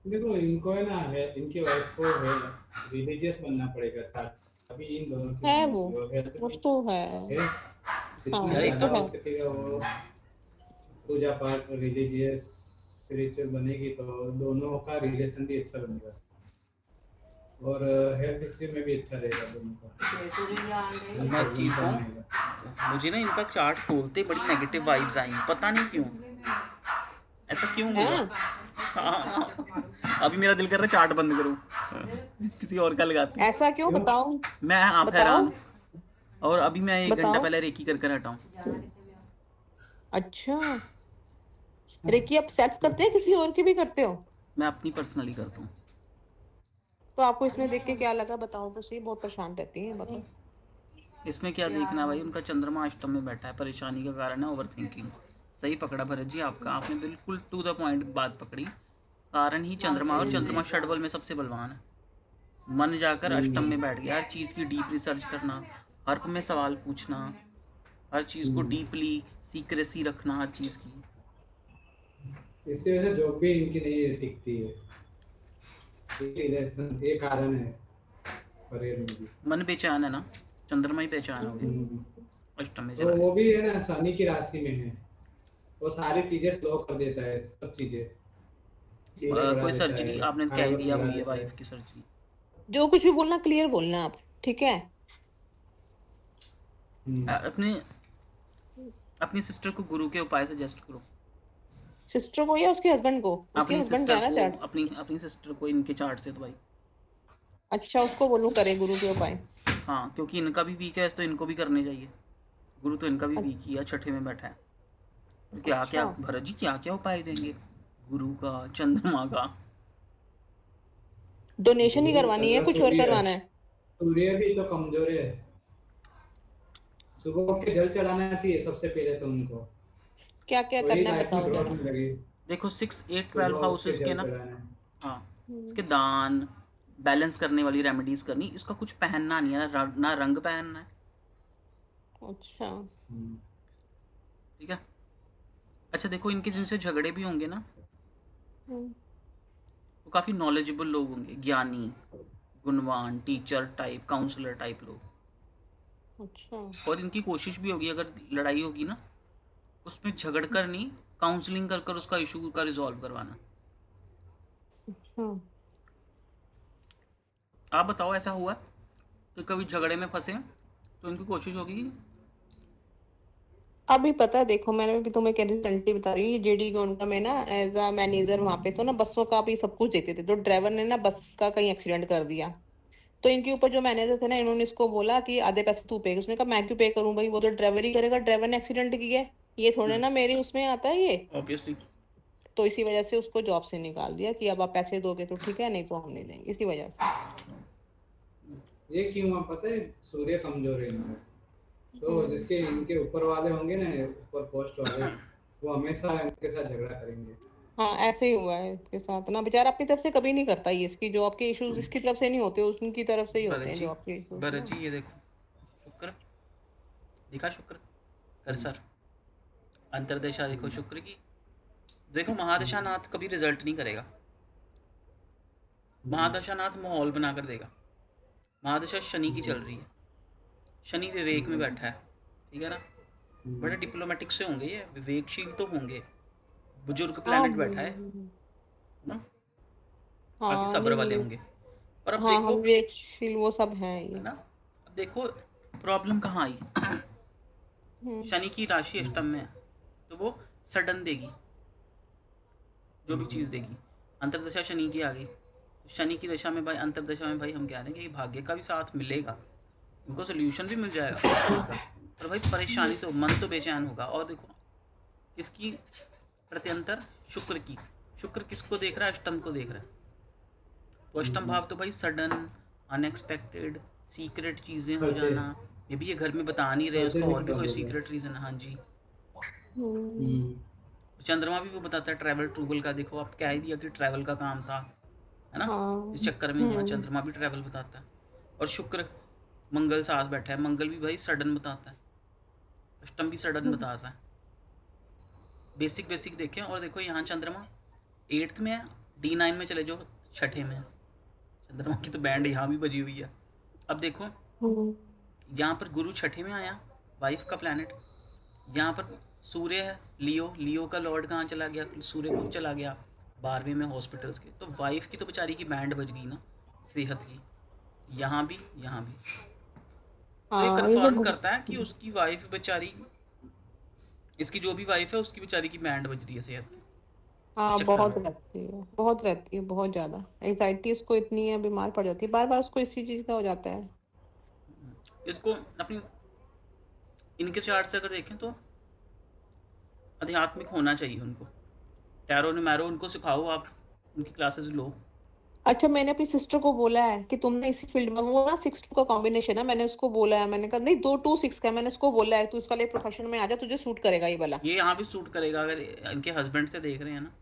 देखो इनको है ना, है इनकी वाइफ को है, रिलीजियस बनना पड़ेगा था, अभी इन दोनों की है बनने वो की, और हेल्थ वो में तो है। है, हाँ जितना यही वो तो। ज्यादा तो हो है। सकेगा वो पूजा पाठ रिलीजियस स्पिरिचुअल बनेगी, तो दोनों का रिलेशन भी अच्छा बनेगा, और हेल्थ इश्यू में भी अच्छा रहेगा दोनों का, कोई मैं एक प्रॉब्लम चीज़ कम कहूँ, आएगा। मुझे ना इनका चार्ट खोलते बड़ी नेगेटिव वाइब्स आई, पता नहीं क्यों, ऐसा क्यों हुआ। है हाँ, अभी मेरा दिल कर रहा है चार्ट बंद करूँ, किसी और का लगाते हैं। ऐसा क्यों? क्यों? बताओ मैं आप बताओ हैरान। और अभी मैं 1 घंटा बताओ। पहले रेकी कर कर हटा हूँ। अच्छा, हाँ, रेकी आप सेल्फ करते हैं किसी और की भी करते हो? मैं अपनी पर्सनली करता हूँ। तो आपको इसमें देख के क्या लगा बताओ तो सही। बहुत परेशान रहती है बताओ। इसमें क्या देखना भाई, उनका चंद्रमा अष्टम में बैठा है, परेशानी का कारण है ओवर थिंकिंग। सही पकड़ा भरत जी आपका, आपने बिल्कुल टू द पॉइंट बात पकड़ी। कारण ही चंद्रमा, और चंद्रमा षडबल में सबसे बलवान है। मन जाकर अष्टम में बैठ गया, हर चीज़ की डीप रिसर्च करना, हर में सवाल पूछना, हर चीज़ को डीपली सीक्रेसी रखना, हर चीज़ की। इसकी वजह से जॉब भी इनकी नहीं टिकती है, ये कारण है करियर में भी। मन बेचैन है ना, चंद्रमा ही पहचान हो गया, हम्म। अष्टम में तो चला वो गया। भी है ना शनि की राशि में है, वो सारी चीजें स्लो कर देता है, सब चीजें चीजें बढ़ा कोई देता सर्जरी है, आपने क्या ही हार्ड वर्क दिया बढ़ा हुई है देता है। वाइफ की सर्जरी। जो कुछ भी बोलना क्लियर बोलना आप, ठीक है? हम्म। अपने अपनी सिस्टर को गुरु के उपाय सजेस्ट करो। सिस्टर को या उसके हस्बैंड को? उसके अपनी हस्बैंड सिस्टर जाना को, चाहते। अपनी सिस्टर को इनके चार्ट से तो भाई। अच्छा, उसको बोलूं करे गुरु के उपाय। हाँ, क्योंकि इनका भी वीक है तो इनको भी करने चाहिए। गुरु तो इनका भी वीक अच्छा। ही है, छठे में बैठा है। तो क्या क्या अच्छा, भरत जी क्या क्या उपाय देंगे गुरु का, चंद्रमा का? डोनेशन ही गुरु करवानी है चंद्र कुछ और सूर्य, करवाना है? सूर्य भी तो कमजोर है, सुबह उठ के जल चढ़ाना चाहिए सबसे पहले तो उनको, क्या क्या वही करना है लाइफ में बताओ ग्रोथ जरा। मिलेगी। देखो 6, 8, 12 सुबह उठ के हाउसेस के जल ना। चढ़ाना है। हाँ, इसके दान, बैलेंस करने वाली रेमेडीज करनी, इसका कुछ पहनना नहीं है ना, ना रंग पहनना है। अच्छा। हम्म। ठीक है। अच्छा देखो, इनके जिनसे झगड़े भी होंगे ना, हम्म, वो काफ़ी नॉलेजेबल लोग होंगे, ज्ञानी, गुणवान, टीचर टाइप, काउंसलर टाइप लोग। अच्छा। और इनकी कोशिश भी होगी, अगर लड़ाई होगी ना, उसमें झगड़ कर नहीं, काउंसलिंग कर कर उसका इशू का रिजॉल्व करवाना। अच्छा। आप बताओ ऐसा हुआ कि कभी झगड़े में फंसे तो इनकी कोशिश होगी अभी पता है, देखो मैंने भी तुम्हें कंसिस्टेंटली बता रही हूँ, ये जेडी उनका मैं ना एज अ मैनेजर वहां पे, तो ना बसों का भी सब कुछ देखते थे। तो ड्राइवर ने ना बस का कहीं एक्सीडेंट कर दिया, तो इनके ऊपर जो मैनेजर थे ना, इन्होंने इसको बोला कि आधे पैसे तू पे कर। उसने कहा मैं क्यों पे करूं भाई, वो तो ड्राइवर ही करेगा, ड्राइवर ने एक्सीडेंट किया है, ये थोड़े ना मेरे उसमें आता है ये। ऑब्वियसली। तो इसी वजह से उसको जॉब से निकाल दिया कि अब आप पैसे दोगे तो ठीक है, नहीं तो हम नहीं देंगे, इसी वजह से। ये क्यों हुआ पता है? सूर्य कमजोर है इनका। तो जिसके इनके ऊपर वाले होंगे ना, ऊपर पोस्ट वाले, वो हमेशा इनके साथ झगड़ा करेंगे। हाँ ऐसे ही हुआ है इसके साथ ना, बेचारा अपनी तरफ से कभी नहीं करता ये, इसकी जॉब के इश्यूज इसकी तरफ से नहीं होते, उनकी तरफ से ही होते भरत हैं जी, जॉब के इश्यूज भरत ना। जी ये देखो, शुक्र दिखा, शुक्र कर्सर, अंतर्दशा देखो शुक्र की। देखो महादशा नाथ कभी रिजल्ट नहीं करेगा, महादशा नाथ माहौल बनाकर देगा। महादशा शनि की चल रही है, शनि विवेक में बैठा है, ठीक है ना। बड़े डिप्लोमेटिक से होंगे ये, विवेकशील तो होंगे, बुजुर्ग हाँ प्लैनेट बैठा है ना, काफी हाँ सब्र नहीं वाले विवेक, होंगे। पर अब हाँ हाँ देखो, विवेकशील वो सब हैं है ये। ना, अब देखो प्रॉब्लम कहाँ आई। हम्म शनि की राशि अष्टम में है, तो वो सडन देगी, जो भी चीज़ देगी। अंतर्दशा शनि की आ गई, शनि की दशा में भाई, अंतर्दशा में भाई हम कह रहे हैं कि भाग्य का भी साथ मिलेगा, उनको सोल्यूशन भी मिल जाएगा इस चीज़ का। पर भाई परेशानी तो, मन तो बेचैन होगा। और देखो किसकी प्रत्यंतर, शुक्र की। शुक्र किसको देख रहा है, अष्टम को देख रहा है। तो अष्टम भाव तो भाई सडन, अनएक्सपेक्टेड, सीक्रेट चीज़ें हो खर्चे जाना। ये भी ये घर में बता नहीं रहे हैं, खर्चे उसका भी और भी कोई कम हो गए। सीक्रेट रीज़न है। हाँ जी, हम्म चंद्रमा भी वो बताता है ट्रैवल ट्रूवल का। देखो आप कह ही दिया कि ट्रैवल का काम था, है ना, हाँ इस चक्कर में हुआ। चंद्रमा भी ट्रैवल बताता है। और शुक्र मंगल साथ बैठा है, मंगल भी भाई सडन बताता है, अष्टम भी सडन बताता है। बेसिक बेसिक देखें। और देखो यहाँ चंद्रमा 8th में है, D9 में चले जाओ, छठे में है। चंद्रमा की तो बैंड यहाँ भी बजी हुई है। अब देखो हम्म यहाँ पर गुरु छठे में आया, वाइफ का प्लैनेट। यहाँ पर सूर्य है, लियो, लियो का लॉर्ड कहाँ चला गया, सूर्य खुद चला गया 12वें में हॉस्पिटल्स के। तो वाइफ की तो बेचारी की बैंड बज गई ना, सेहत की, यहाँ भी यहाँ भी। तो ये हाँ ये तो कंफर्म करता है कि उसकी वाइफ बेचारी, इसकी जो भी वाइफ है उसकी बेचारी की बैंड बज रही है सेहत की, इस हाँ चक्कर में। बहुत रहती है, बहुत रहती है, बहुत ज्यादा एंजाइटी इसको इतनी है, बीमार पड़ जाती है बार बार, उसको इसी चीज का हो जाता है। इसको अपनी, इनके चार्ट से अगर देखें तो आध्यात्मिक होना चाहिए उनको। टैरो नुमेरो उनको सिखाओ आप, उनकी क्लासेस लो। अच्छा मैंने अपनी सिस्टर को बोला है कि तुमने इसी फील्ड में, वो ना 6-2 का कॉम्बिनेशन है, मैंने उसको बोला है, मैंने कहा नहीं 2-2-6 का है, मैंने उसको बोला है तू इस वाले प्रोफेशन में आ जा, तुझे सूट करेगा ये वाला। ये यहाँ भी सूट करेगा अगर इनके हस्बैंड से देख रहे हैं ना।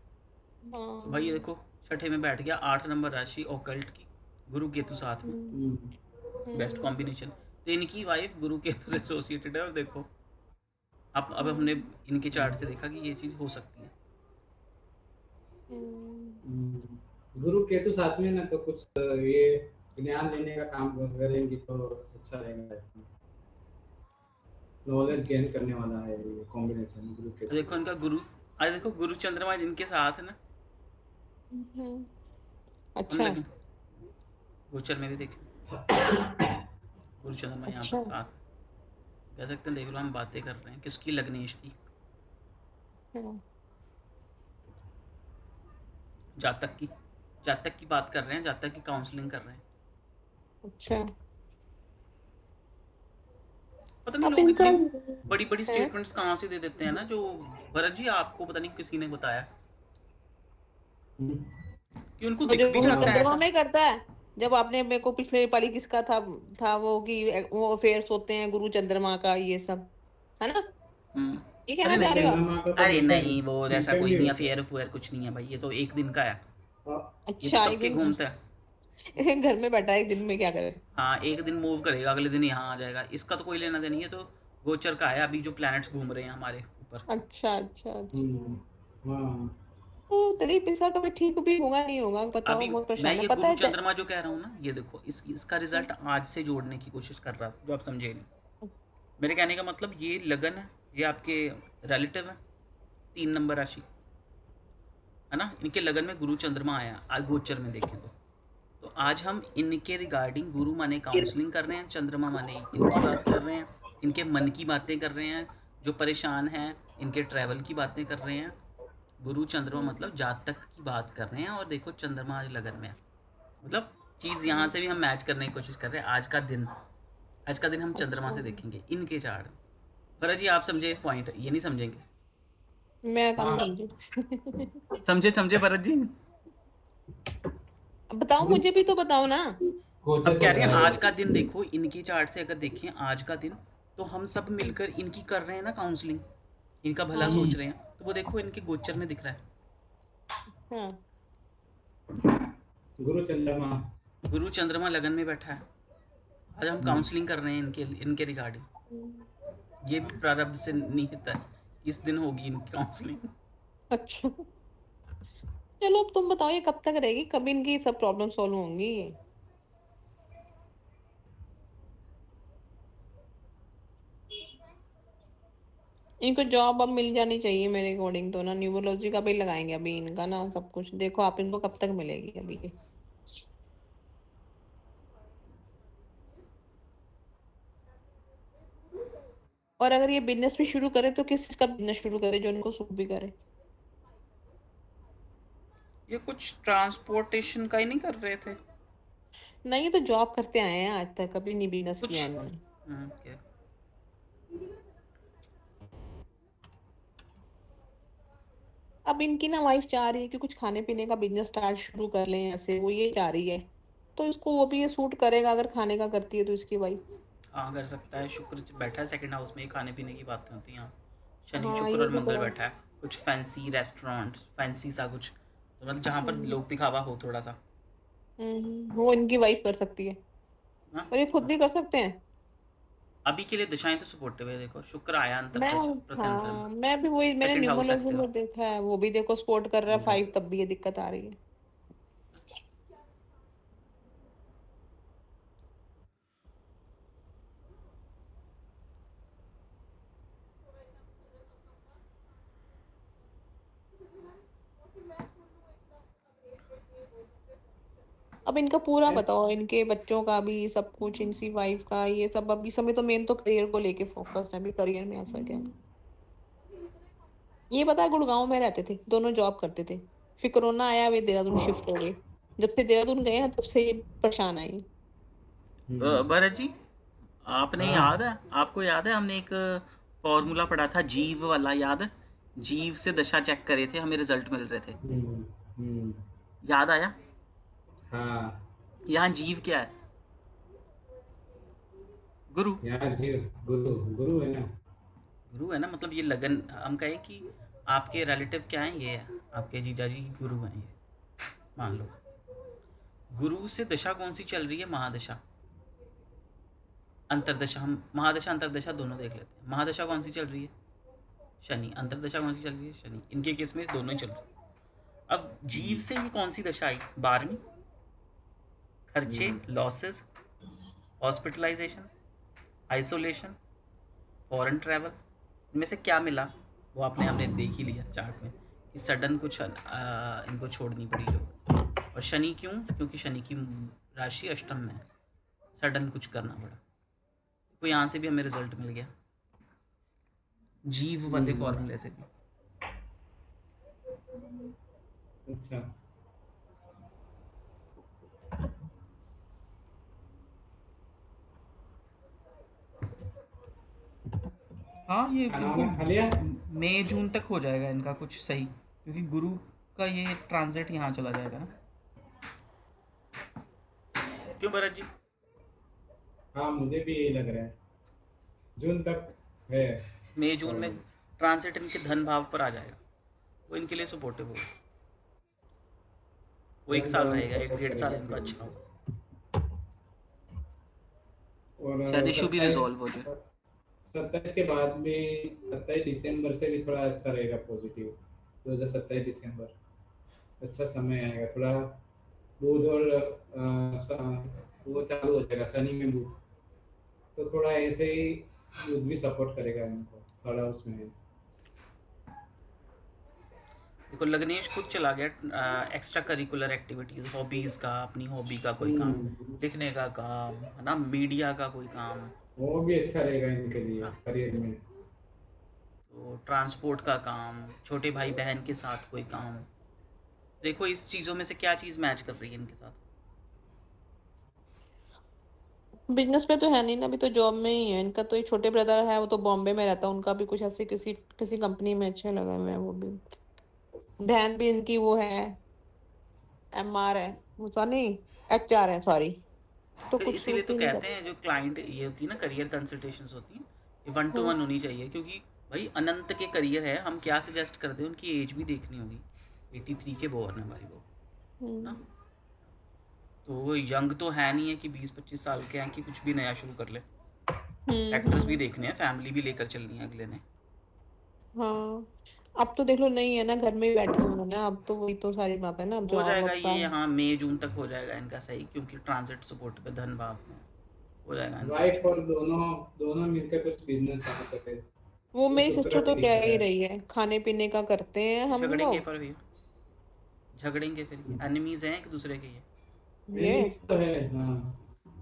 तो भाई ये हाँ देखो छठे में बैठ गया, 8 नंबर राशि ऑकल्ट की, गुरु केतु साथ में, हम्म बेस्ट हम्म कॉम्बिनेशन। तो इनकी वाइफ गुरु केतु से एसोसिएटेड है। और देखो अब हमने हम्म इनके चार्ट से देखा कि ये चीज़ हो सकती है। गुरु केतु साथ में ना, तो कुछ ये ज्ञान लेने का काम करेंगी तो अच्छा रहेगा। नॉलेज गेन करने वाला है ये कॉम्बिनेशन गुरु तो केतु। देखो इनका गुरु, आज देखो गुरु चंद्रमा जिनके साथ है ना, हम्म, उन अच्छा लगे गोचर में भी देखें, गुरु चंद्रमा यहाँ पर अच्छा साथ, कह सकते हैं। देख लो हम बातें कर रहे हैं किसकी, लग्नेश की, हाँ, जातक की, जातक की बात कर रहे हैं, जातक की काउंसलिंग कर रहे हैं। अच्छा पता नहीं अब लोग इनका इतनी बड़ी बड़ी है। स्टेटमेंट्स कहाँ से दे देते हैं ना, जो भरत जी आपको पता नहीं किसी ने बताया कि उनको वो दिख जो भी गुरु जाता है चंद्रमा ऐसा। में करता है, जब आपने मेरे को पिछले पाली किसका था वो कि वो अफेयर्स होते हैं गुरु चंद्रमा का, ये सब है ना, हम्म। ये अरे कहना चाह नहीं, रहे हो आप? चंद्रमा का तो अरे वीकेंड नहीं, वो ऐसा वीकेंड कोई ही नहीं, होता अफेयर अफेयर कुछ नहीं है भाई, ये तो एक दिन का है। है। ये तो अच्छा एक सबके दिन घूमता है। घर में बैठा है, एक दिन में क्या करे। हाँ एक दिन मूव करेगा, अगले दिन यहाँ आ जाएगा, इसका तो कोई लेना देना नहीं है। तो गोचर का है अभी जो प्लैनेट्स घूम रहे हैं हमारे ऊपर। अच्छा अच्छा अच्छा, हाँ तो दिलीप इसका कभी ठीक भी होगा नहीं होगा बताओ, अभी बहुत मैं परेशान है ये पता गुरु है चंद्रमा जो कह रहा हूँ ना, ये देखो इसका रिजल्ट आज से जोड़ने की कोशिश कर रहा था, जो आप समझे नहीं। मेरे कहने का मतलब ये लगन है, ये आपके रिलेटिव है, 3 नंबर राशि, है ना, इनके लगन में गुरु चंद्रमा आया आज गोचर में देखें तो आज हम इनके रिगार्डिंग, गुरु माने काउंसलिंग कर रहे हैं, चंद्रमा माने इनकी बात कर रहे हैं, इनके मन की बातें कर रहे हैं, जो परेशान हैं इनके ट्रैवल की बातें कर रहे हैं। गुरु चंद्रमा मतलब जातक की बात कर रहे हैं, और देखो चंद्रमा आज लगन में है। मतलब चीज़ यहाँ से भी हम मैच करने की कोशिश कर रहे हैं। आज का दिन हम चंद्रमा से देखेंगे इनके चार्ट। भरत जी आप समझे पॉइंट, ये नहीं समझेंगे। मैं कम हाँ समझी। समझे समझे भरत जी। बताओ, मुझे भी तो बताओ ना। गोचर अब कह चल रहे रहा हैं है आज वो। का दिन देखो, इनके चार्ट से अगर देखें आज का दिन, तो हम सब मिलकर इनकी कर रहे हैं ना काउंसलिंग, इनका भला हाँ सोच रहे हैं, तो वो देखो इनके गोचर में दिख रहा है। हाँ। गुरु चंद्रमा। गुरु चंद्रमा लगन में बैठा है। आज हम काउंसलिंग कर रहे हैं इनके इनके रिगार्डिंग। ये भी प्रारब्ध से निहित है, इस दिन होगी इनकी काउंसलिंग। अच्छा, चलो अब तुम बताओ ये कब तक रहेगी, कब इनकी सब प्रॉब्लम सॉल्व होंगी। इनको जॉब अब मिल जानी चाहिए मेरे अकॉर्डिंग तो ना, न्यूरोलॉजी का भी लगाएंगे अभी इनका ना सब कुछ। देखो आप इनको कब तक मिलेगी अभी ये। और अगर ये बिजनेस भी शुरू करे तो किस चीज का बिजनेस शुरू करे जो इनको सूट भी करे। ये कुछ ट्रांसपोर्टेशन का ही नहीं कर रहे थे नहीं, ये तो जॉब करते आए हैं, आज तक कभी नहीं बिजनेस किया कुछ? इन्होंने। क्या? अब इनकी ना वाइफ चाह रही है कि कुछ खाने पीने का बिजनेस स्टार्ट शुरू कर लें, ऐसे वो ये चाह रही है। तो इसको वो भी ये सूट करेगा अगर खाने का करती है तो इसकी वाइफ। हाँ कर सकता है। शुक्र बैठा है सेकंड हाउस में, ये खाने पीने की बातें होती हैं यहाँ। शनि हाँ शुक्र ये और लग मंगल रहा है। बैठा है। कुछ फैंसी रेस्टोरेंट, फैंसी सा कुछ, तो मतलब जहाँ पर हम्म। लोग दिखावा हो थोड़ा सा। वो इनकी वाइफ कर सकती है हाँ और ये खुद हाँ। भी कर सकते हैं। अभी के लिए दिशाएं तो सपोर्टिव है। देखो शुक्र आया मैं अंतरदशा प्रत्यंतर में, हाँ, मैं भी वही, मैंने सेकंड हाउस न्यूमरोलॉजी एक्टिव। में देखा है, वो भी देखो सपोर्ट कर रहा है हम्म। 5, तब भी ये दिक्कत आ रही है। अब इनका पूरा बताओ, इनके बच्चों का भी सब कुछ, इनकी वाइफ का ये सब। अभी समय तो मेन तो करियर को लेके फोकस है, अभी करियर में ऐसा क्या। ये पता है गुड़गांव में रहते थे दोनों, जॉब करते थे। फिर कोरोना आया, वे देहरादून शिफ्ट हो गए। जब से देहरादून गए हैं तब से ये परेशान आई। भरत जी आपने याद हाँ। है, आपको याद है हमने एक फॉर्मूला पढ़ा था जीव वाला, याद है? जीव से दशा चेक करे थे, हमें रिजल्ट मिल रहे थे। हम्म। हम्म। याद आया? हाँ यहाँ जीव क्या है? गुरु। यार जी, गुरु गुरु है ना। गुरु है ना, मतलब ये लगन, हम कहें कि आपके रिलेटिव क्या हैं, ये है आपके जीजा जी गुरु हैं ये, मान लो। गुरु से दशा कौन सी चल रही है? महादशा, अंतरदशा। हम महादशा अंतरदशा दोनों देख लेते हैं। महादशा कौन सी चल रही है? शनि। अंतरदशा कौन सी चल रही है? शनि। इनके केस में दोनों ही चल रही है। अब जीव से ये कौन सी दशा आई? 12वीं। खर्चे, losses, hospitalization, isolation, foreign travel, इनमें से क्या मिला? वो आपने हमने देख ही लिया चार्ट में कि सडन कुछ इनको छोड़नी पड़ी जो। और शनि क्यों? क्योंकि शनि की राशि अष्टम में है, सडन कुछ करना पड़ा। तो यहाँ से भी हमें रिजल्ट मिल गया जीव वाले फॉर्मूले से भी। अच्छा। हाँ ये खाना इनको वाना खा लिया? मई जून तक हो जाएगा इनका कुछ सही, क्योंकि गुरु का ये ट्रांजिट यहाँ चला जाएगा ना। क्यों भरत जी? हाँ मुझे भी यही लग रहा है, जून तक है। मई जून में और ट्रांजिट इनके धन भाव पर आ जाएगा, वो इनके लिए सपोर्टिव होगा। वो 1 साल धन रहेगा, एक सपोर्ट 1.5 साल करेगा इनका फिर। अच्छा होगा, शायद और इशू भी रिजॉल्व हो जाए। 27 के बाद भी, 27 दिसंबर से भी थोड़ा अच्छा रहेगा, पॉजिटिव। 2027 दिसंबर अच्छा समय आएगा थोड़ा। बुध और वो चालू हो जाएगा, शनि में बुध, तो थोड़ा ऐसे ही बुध भी सपोर्ट करेगा इनको, थर्ड हाउस में है। देखो लग्नेश खुद चला गया एक्स्ट्रा करिकुलर एक्टिविटीज, हॉबीज का, अपनी हॉबी का कोई काम, लिखने का काम है ना, मीडिया का कोई काम, वो भी अच्छा रहेगा इनके लिए है ना। करियर में। तो ट्रांसपोर्ट का काम, छोटे भाई बहन के साथ कोई काम, देखो इस चीज़ों में से क्या चीज़ मैच कर रही है इनके साथ। बिजनेस में तो है नहीं ना, अभी तो जॉब में ही है इनका। तो एक छोटे ब्रदर है, वो तो बॉम्बे में रहता है, उनका भी कुछ ऐसे किसी किसी कंपनी में अच्छे लगे हुए हैं वो भी। बहन भी इनकी वो है, MR है, वो नहीं, HR है, सॉरी। तो फिर कुछ इसीलिए तो उसकी नहीं कहते कर। हैं जो क्लाइंट ये होती है ना, करियर कंसल्टेशंस होती हैं, ये 1 to 1 हम्म होनी चाहिए, क्योंकि भाई अनंत के करियर है, हम क्या सजेस्ट करते हैं, उनकी एज भी देखनी होगी। 83 के बोर्न है भाई वो, ना। हम्म तो वो यंग तो है नहीं है कि 20-25 साल के हैं कि कुछ भी नया शुरू कर ले। फैक्टर्स भी हम्म। देखने हैं, फैमिली भी लेकर चलनी है अगले ने। हाँ, अब तो देख लो, नहीं है ना, घर में ही बैठे हुए हैं ना, अब तो वही तो सारी बात है ना, अब हो जॉब जाएगा अब ये, का। यहाँ मई जून तक हो जाएगा इनका सही, क्योंकि ट्रांजिट सपोर्ट पे धन भाव में हो जाएगा इनका भी वाइफ और सही। दोनों दोनों मिलकर कुछ बिजनेस चालू कर रहे थे, वो तो मेरी शुक्र सिस्टर तो भी दिख कह रहा ही है। रही है, खाने पीने का करते हैं हम झगड़ेंगे लोग। पर भी, झगड़ेंगे फिर, एनिमीज हैं एक दूसरे के ये एनिमीज तो है, हाँ।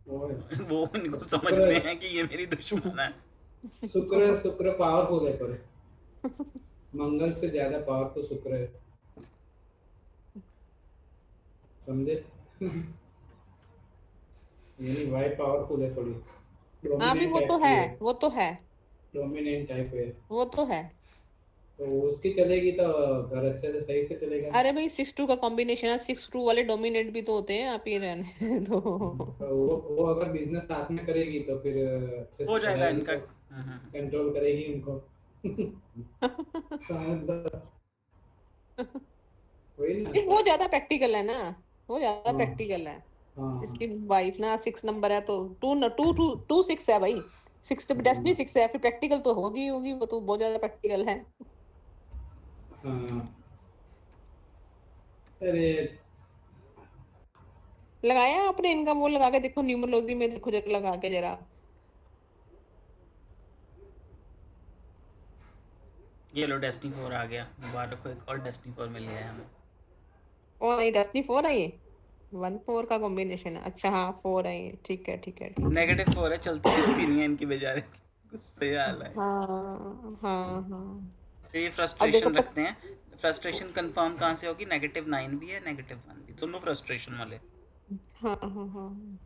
वो है। ये। वो इनको शुक्र समझते हैं कि ये मेरी दुश्मन है। शुक्र शुक्र पावरफुल है, पर मंगल से ज्यादा पावरफुल शुक्र है, समझे? यानी वाइफ पावरफुल है थोड़ी, हाँ भी डोमिनेंट वो तो टाइप है, की है, वो तो है, डोमिनेंट टाइप है। वो तो है। तो उसकी चलेगी तो घर अच्छे से सही से चलेगा। अरे भाई 6-2 का कॉम्बिनेशन है, 6-2 वाले डोमिनेट भी तो होते हैं, आप ही रहने दो। तो वो अगर बिजनेस साथ में करेगी तो फिर अच्छे हो से जाएगा चलाएगी, इनका। तो कंट्रोल करेगी उनको। समझदार, वही ना। नहीं, वो ज्यादा प्रैक्टिकल है ना, वो ज्यादा हाँ प्रैक्टिकल है। हाँ इसकी वाइफ ना 6 नंबर है, तो 2 न 2 2 2 6 है भाई। 6 तो डेस्टिनी 6 है, फिर प्रैक्टिकल तो होगी ही होगी, वो तो बहुत ज्यादा प्रैक्टिकल है। हाँ। अरे लगाया आपने इनका वो लगा के देखो, न्यूमरोलॉजी में देखो जरा, लगा के जरा। ये लो डेस्टिनी 4 आ गया, मुबारक हो, एक और डेस्टिनी 4 मिल गया है हमें। ओ नहीं, डेस्टिनी 4 है ये, 1 4 का कॉम्बिनेशन है। अच्छा हाँ, 4 है ये, ठीक है ठीक है ठीक है। नेगेटिव 4 है, चलती फिरती नहीं है इनकी बेचारे की, कुछ तो हाल है। हाँ हाँ हाँ। फिर ये अब देखो फ्रस्ट्रेशन रखते हैं। फ्रस्ट्रेशन कंफर्म कहाँ से होगी, -9 भी है, -1 भी, दोनों फ्रस्ट्रेशन वाले। हाँ हाँ हाँ।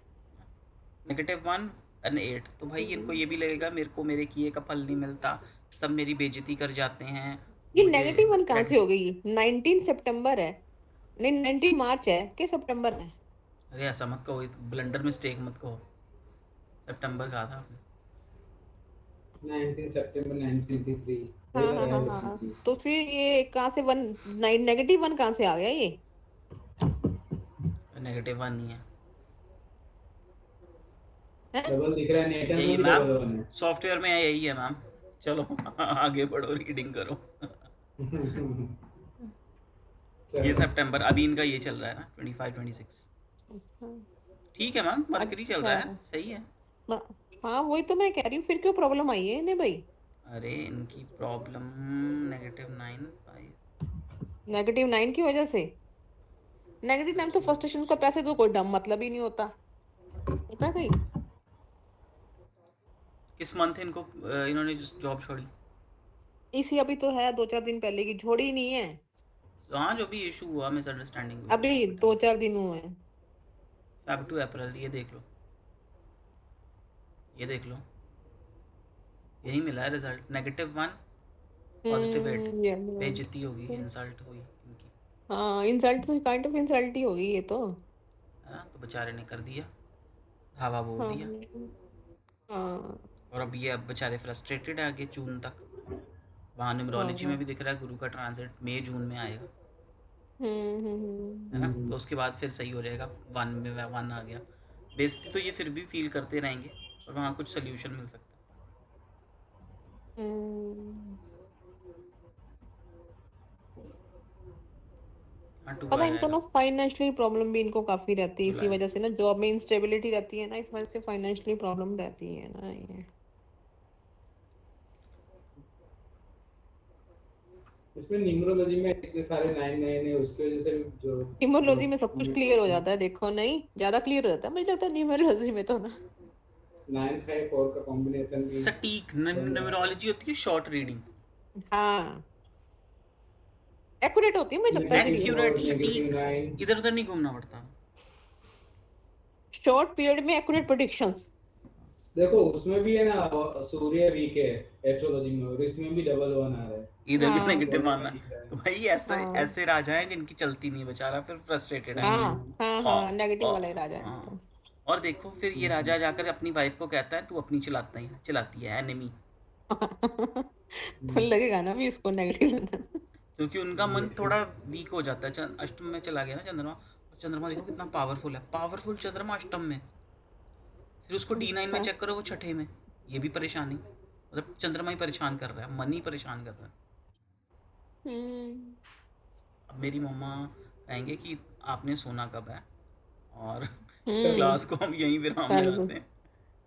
-1 एंड 8, तो भाई इनको ये भी लगेगा मेरे को मेरे किए का फल नहीं मिलता, सब मेरी बेइज्जती कर जाते हैं, ये मुझे -1 कहाँ से क्रेडिट। हो गई? 19 सितंबर है, नहीं 19 मार्च है कि सितंबर है? अरे ऐसा मत कहो, ब्लंडर मिस्टेक मत कहो, सितंबर कहा था आपने। 19 सितंबर 1983 हाँ डेट हाँ हाँ है हाँ, उसकी। तो फिर ये कहाँ से वन, -1 कहाँ से आ गया ये? -1 नहीं है, है? डबल दिख रहा है, नेटन यही में है भी मैम, डबल वन है। सॉफ्टवेयर में यही है मैम। चलो आगे बढ़ो, रीडिंग करो। ये चलो। सितंबर अभी इनका ये चल रहा है ना, 25-26। ठीक है मैम, मरकरी चल रहा अच्छा। है, सही है। म- हाँ वही तो मैं कह रही हूँ, फिर क्यों प्रॉब्लम आई है इन्हें भाई? अरे इनकी प्रॉब्लम -9 5। -9 की वजह से? -9 तो फ्रस्ट्रेशन का पैसे तो कोई डम मतलब ही नहीं होता, होता है कहीं? किस मंथ इनको इन्होंने जॉब छोड़ी? इसी अभी तो है, 2-4 दिन पहले की, छोड़ी ही नहीं है, तो हाँ, जो भी इशू हुआ, मिसअंडरस्टैंडिंग हुई, वो अभी तो मिटा। 2-4 दिन हुए हैं। Feb to अप्रैल, ये देख लो, ये देख लो, यही मिला है रिजल्ट, -1 +8। ये बेइज्जती होगी, इंसल्ट हुई इनकी, हाँ, इंसल्ट तो काइंड ऑफ इंसल्ट ही होगी ये तो। है ना। तो बेचारे ने कर दिया, धावा बोल हाँ दिया। हाँ और अब ये, अब बेचारे फ्रस्ट्रेटेड है आगे जून तक। वहाँ न्यूमरोलॉजी हाँ। में भी दिख रहा है गुरु का ट्रांजिट मई जून में आएगा, है ना। हम्म। तो उसके बाद फिर सही हो जाएगा, 1 में 1 आ गया। बेइज्जती तो ये फिर भी फील करते रहेंगे, और वहाँ कुछ सोल्यूशन मिल सकता हम्म। है। हाँ, 2 पता आ है, इनको जाएगा ना फाइनेंशियली प्रॉब्लम भी इनको काफी रहती है, इसी जुलाई। वजह से ना, जॉब में इंस्टेबिलिटी रहती है ना, इस वजह से फाइनेंशियली प्रॉब्लम रहती है ना ये। इसमें न्यूमरोलॉजी में इतने सारे 9 9 है, उसकी वजह से भी जो न्यूमरोलॉजी में सब कुछ क्लियर हो जो जाता है, देखो नहीं, ज्यादा क्लियर हो जाता है मुझे लगता है न्यूमरोलॉजी में तो ना। 9 5 4 का कॉम्बिनेशन भी सटीक बन रहा है। न्यूमरोलॉजी होती है, शॉर्ट रीडिंग, हाँ एक्यूरेट होती है, मुझे लगता है मेरी नेगेटिव एक्यूरेट और स्पीच नेगेटिव सटीक, 9। इधर उधर नहीं घूमना पड़ता। शॉर्ट पीरियड में एक्यूरेट प्रेडिक्शंस। देखो उसमें भी है ना, सूर्य वीक है एस्ट्रोलॉजी में, और इसमें भी डबल वन आ रहा है। इधर भी हाँ नेगेटिव दोनों मानना में है। दिख रहा है। तो भाई ऐसा हाँ ऐसे राजा हैं जिनकी चलती नहीं है, बेचारा फिर फ्रस्ट्रेटेड है। हाँ हम्म, हाँ और हाँ नेगेटिव और वाला ही राजा है तो। हाँ, और देखो फिर ये हम्म, राजा जाकर अपनी वाइफ को कहता है तू अपनी चलाती है एनिमी। तो हम्म, लगेगा ना भी उसको नेगेटिव। क्योंकि उनका मन ये- थोड़ा वीक हो जाता है, अष्टम में चला गया ना चंद्रमा, और चंद्रमा देखो कितना पावरफुल है, पावरफुल चंद्रमा अष्टम में, फिर उसको D9 में अच्छा चेक करो वो छठे में, ये भी परेशानी, मतलब चंद्रमा ही परेशान कर रहा है, मन ही परेशान कर रहा है। हम्म अब मेरी मम्मा कहेंगे कि आपने सोना कब है, और हम्म क्लास को हम यहीं विराम सारी लगाते हैं,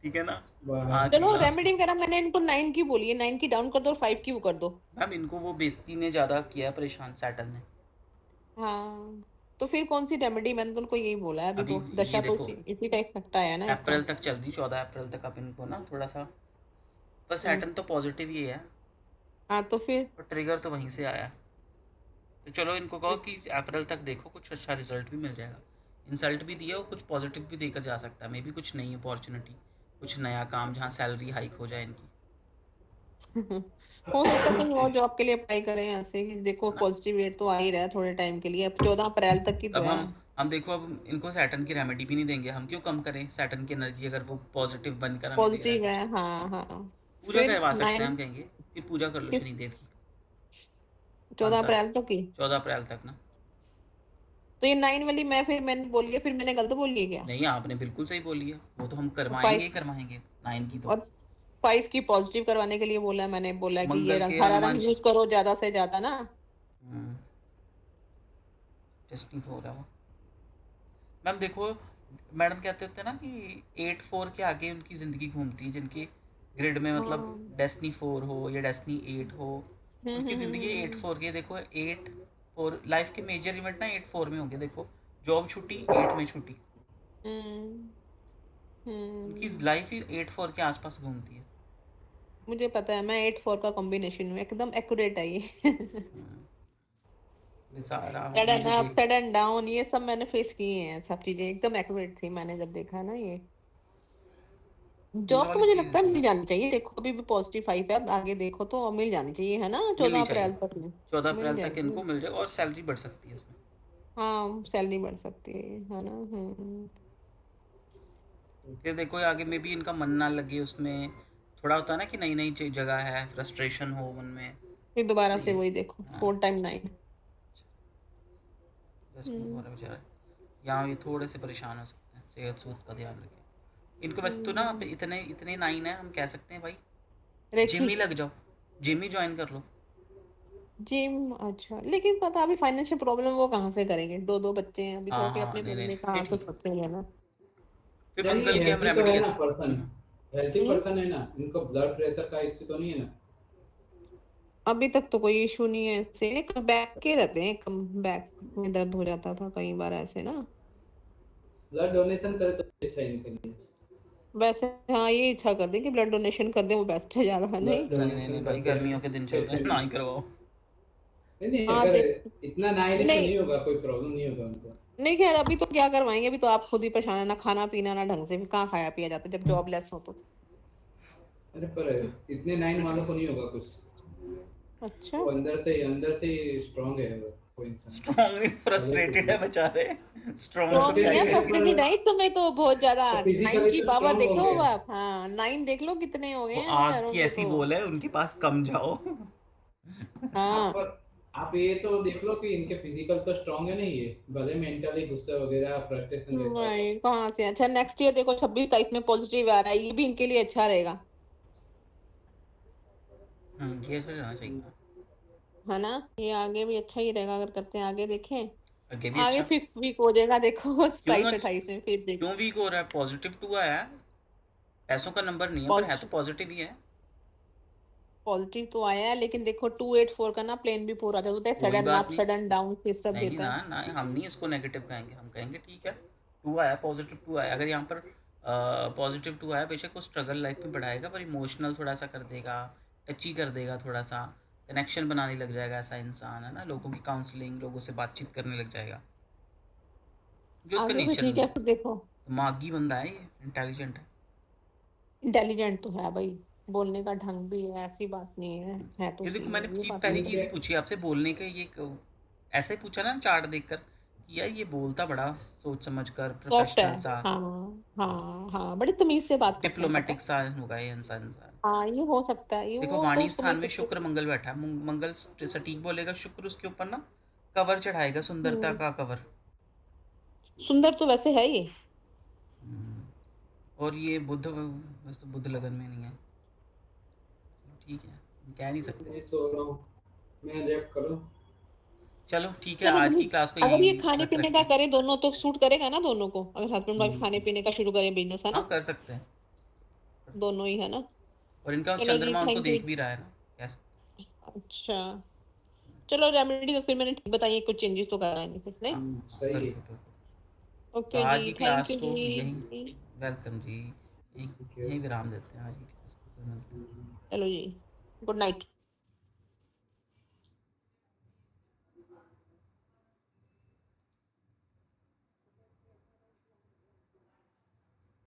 ठीक है ना। बारह। आज चलो क्लास को, रेमेडी वगैरह मैंने इनको 9 की बोली है, 9 की डाउन कर दो और 5 की वो कर दो। मैम इनको वो बेइज्जती ने ज़्यादा किया परेशान सैटर्न ने। हाँ तो फिर कौन सी रेमेडी, मैंने तो उनको यही बोला है, अभी अभी तो ये दशा तो देखो इसी का इफेक्ट आया है ना इसका। अप्रैल तक चल रही, 14 अप्रैल तक आप इनको ना थोड़ा सा, पर हम्म सैटर्न तो पॉजिटिव ही है, हाँ तो फिर पर ट्रिगर तो वहीं से आया है। तो चलो इनको कहो कि अप्रैल तक देखो, कुछ अच्छा रिजल्ट भी मिल जाएगा, इंसल्ट भी दिया और कुछ पॉजिटिव भी देकर जा सकता है, मे बी कुछ नई अपॉर्चुनिटी, कुछ नया काम जहाँ सैलरी हाइक हो जाए इनकी, हो सकता है कहीं और जॉब के लिए अप्लाई करें ऐसे कि देखो है ना। पॉजिटिव रेट तो आ ही रहा है थोड़े टाइम के लिए, अब 14 अप्रैल तक की तो अब है। हम देखो, अब इनको सैटर्न की रेमेडी भी नहीं देंगे, हम क्यों कम करें सैटर्न की एनर्जी, अगर वो पॉजिटिव बनकर हमें दे रहा है पॉजिटिव कुछ। है हाँ हाँ। पूजा फिर करवा सकते हैं, 9 हम कहेंगे कि पूजा कर लो किस शनिदेव की, 14 5 साल, अप्रैल तक की। 14 अप्रैल तक ना। तो ये 9 वाली मैं फिर मैंने बोली है, फिर मैंने गलत बोली है क्या? नहीं आपने बिल्कुल सही बोली है, वो तो हम और करवाएंगे ही 5 करवाएंगे, 9 की तो। और 5 की पॉजिटिव करवाने के लिए बोला है, मैंने बोला कि ये मंगल रंग के हरा हनुमान रंग जी, यूज करो ज्यादा से ज्यादा ना। टेस्टिंग हो रहा है वो। मैम देखो, मैडम कहते होते हैं ना कि 8-4 के आगे उनकी ज़िंदगी घूमती है, जिनकी ग्रिड में मतलब हाँ डेस्टिनी 4 हो या डेस्टिनी 8 हो, उनकी ज़िंदगी 8-4 की, देखो 8-4 लाइफ के मेजर इवेंट ना 8-4 में होंगे, देखो जॉब छुट्टी 8 में छुट्टी, हम्म उनकी हम्म लाइफ ही 8-4 के आसपास घूमती है। मुझे पता है, मैं 8-4 का कॉम्बिनेशन हूँ, एकदम एक्यूरेट है ये। बेचारा सडन मुझे अप देख, सडन डाउन ये सब मैंने फेस किए हैं, सब चीजें एकदम एक्यूरेट थी, मैंने जब देखा ना ये ये जॉब तो वाली मुझे चीज़ लगता है हाँ, मिल जानी चाहिए, देखो अभी भी पॉजिटिव 5 है, अब आगे देखो तो मिल जानी चाहिए है ना, चौदह मिलनी चाहिए, अप्रैल तक में 14 मिल अप्रैल तक जाएगी। इनको मिल जाए और सैलरी बढ़ सकती है उसमें। हाँ सैलरी बढ़ सकती है ना। फिर देखो आगे में भी इनका मन ना लगे उसमें, थोड़ा होता है ना कि नई नई जगह है, फ्रस्ट्रेशन हो मन में, फिर दोबारा तो से ये वही देखो हाँ 4 टाइम 9। जस्ट मूव हो हम्म रहा है बेचारा, यहाँ ये थोड़े से परेशान हो सकते हैं, सेहत सूद का ध्यान रखें इनको। वैसे तो ना आप हम्म, इतने इतने 9 है, हम कह सकते हैं भाई रेखी जिम ही लग जाओ, जिम ही ज्वाइन कर लो। जिम, अच्छा लेकिन पता अभी फाइनेंशियल प्रॉब्लम वो कहाँ से करेंगे, दो दो बच्चे हैं अभी, हाँ थोड़े हाँ अपने नहीं बारे नहीं में फिर कहाँ से ठीक है, सकते हैं ना। फिर नहीं, मंगल की हम हेल्थी तो रेमेडी है कह ना सकते पर्सन, हैं। हेल्थी हम्म पर्सन है ना, इनको ब्लड प्रेशर का इश्यू तो नहीं है ना? अभी तक तो कोई इशू नहीं है ऐसे, लेकिन बैक के रहते हैं, कम बैक में दर्द हो जाता था कई बार ऐसे ना। ब्लड डोनेशन करे तो अच्छा है इनके लिए। वैसे हाँ ये इच्छा कर दें कि ब्लड डोनेशन कर दें, वो बेस्ट है ज्यादा नहीं। ब्लड नहीं नहीं नहीं डोनेशन भाई करते गर्मियों हैं के दिन चल रहे हैं, ना पेशेंट। ही करवाओ। नहीं नहीं, हाँ अगर देख इतना ना आने से नहीं नहीं होगा, कोई प्रॉब्लम नहीं होगा उनको। नहीं खैर अभी तो क्या करवाएंगे, अभी तो आप खुद ही परेशान है, ना खाना पीना ना ढंग से, फिर कहाँ खाया पिया जाता है जब जॉब लेस हो तो। अरे पर इतने 9 वालों को नहीं होगा कुछ, अच्छा वो अंदर से ही स्ट्रांग है वो इंसान, स्ट्रॉन्ग पहले से फ्रस्ट्रेटेड ही। है बेचारे, स्ट्रॉन्ग को स्ट्रॉन्ग क्या नहीं ही है, फ्रस्ट्रेटेड है कहेंगे। फ्रस्ट्रेटेड है इस समय तो बहुत ज्यादा। तो 9 फिजिकली की तो पावर स्ट्रांग देख लो होंगे। आप, हाँ 9 देख लो कितने हो गए वो हैं आग यार की उनके ऐसी तो। बोल है उनके पास, कम जाओ। हाँ पर आप ये तो देख लो कि इनके फिजिकल तो स्ट्रांग है नहीं, ये भले मेंटली गुस्सा वगैरह फ्रस्ट्रेशन रहता होगा। नहीं कहाँ से, अच्छा नेक्स्ट ईयर देखो 26-27 में पॉजिटिव आ रहा है, ये भी इनके लिए अच्छा रहेगा ये सोच जाना चाहिए। है ना, ये आगे भी अच्छा ही रहेगा अगर करते हैं, आगे देखें। आगे भी आगे अच्छा, फिक्स वीक हो जाएगा देखो क्यों 27-28 में फिर देख। क्यों वीक हो रहा है, पॉजिटिव 2 आया है, पैसों का नंबर नहीं है पर है तो पॉजिटिव ही है। पॉजिटिव तो आया है, लेकिन देखो 284 का ना प्लेन भी पूरा होता है, कोई सडन बात अप नहीं, सडन डाउन फिर सब नहीं देता ना है। ना हम नहीं इसको नेगेटिव कहेंगे, हम कहेंगे ठीक है 2 आया, पॉजिटिव 2 आया, अगर यहाँ पर पॉजिटिव 2 आया बेशक वो स्ट्रगल लाइफ में बढ़ाएगा, पर इमोशनल थोड़ा सा कर देगा, टची कर देगा थोड़ा सा, कनेक्शन बनाने लग जाएगा ऐसा इंसान, है ना, लोगों की काउंसलिंग, लोगों से बातचीत करने लग जाएगा, जो उसका आगे भी नेचर ठीक में है, है। फिर देखो। दिमागी बंदा है ये, इंटेलिजेंट है। इंटेलिजेंट तो है भाई, बोलने का ढंग भी है, ऐसी बात नहीं है तो ये देखो सही मैंने है, ये बात पहली नहीं चीज़ है। ही पूछी आपसे बोलने के, ये ऐसे ही पूछा ना चार्ट देखकर कि यार ये बोलता बड़ा सोच समझ कर, सॉफ्ट है। प्रोफेशनल सा, हाँ हाँ हाँ, बड़ी तमीज से बात करता है, पता है। डिप्लोमेटिक सा होगा ये इंसान। हाँ, ये हो सकता है, ये देखो वो तो वाणी उसको मेरी स्थान में सिस्टर। शुक्र मंगल बैठा है, मंगल सटीक बोलेगा, शुक्र उसके ऊपर ना कवर चढ़ाएगा, सुंदरता का कवर। सुंदर तो वैसे है ये। हम्म, और ये बुध, बस तो बुध लगन में नहीं है, ठीक है, कह नहीं सकते। मैं सो रहा हूँ, मैं जब करो। चलो ठीक है, चलो आज भाई, की क्लास को अगर ये यहीं खाने तक पीने रखते का हैं। करे दोनों तो सूट करेगा ना दोनों को, अगर हस्बैंड वाइफ खाने पीने का शुरू करे बिजनेस, है हाँ ना। कर सकते हैं, दोनों ही है ना। और इनका चलो जी, चंद्रमा उनको थैंक यू। देख भी रहा है ना, कैसे। अच्छा, चलो रेमेडी तो फिर मैंने ठीक बताइए, कुछ चेंजेस तो करा नहीं फिर नहीं। हाँ हाँ, सही है। बिल्कुल बिल्कुल। तो ओके आज जी, की थैंक क्लास यू को यहीं, जी। वेलकम जी, यहीं Thank you. यहीं विराम देते हैं आज की क्लास को, फिर मिलते हैं। चलो जी, गुड नाइट।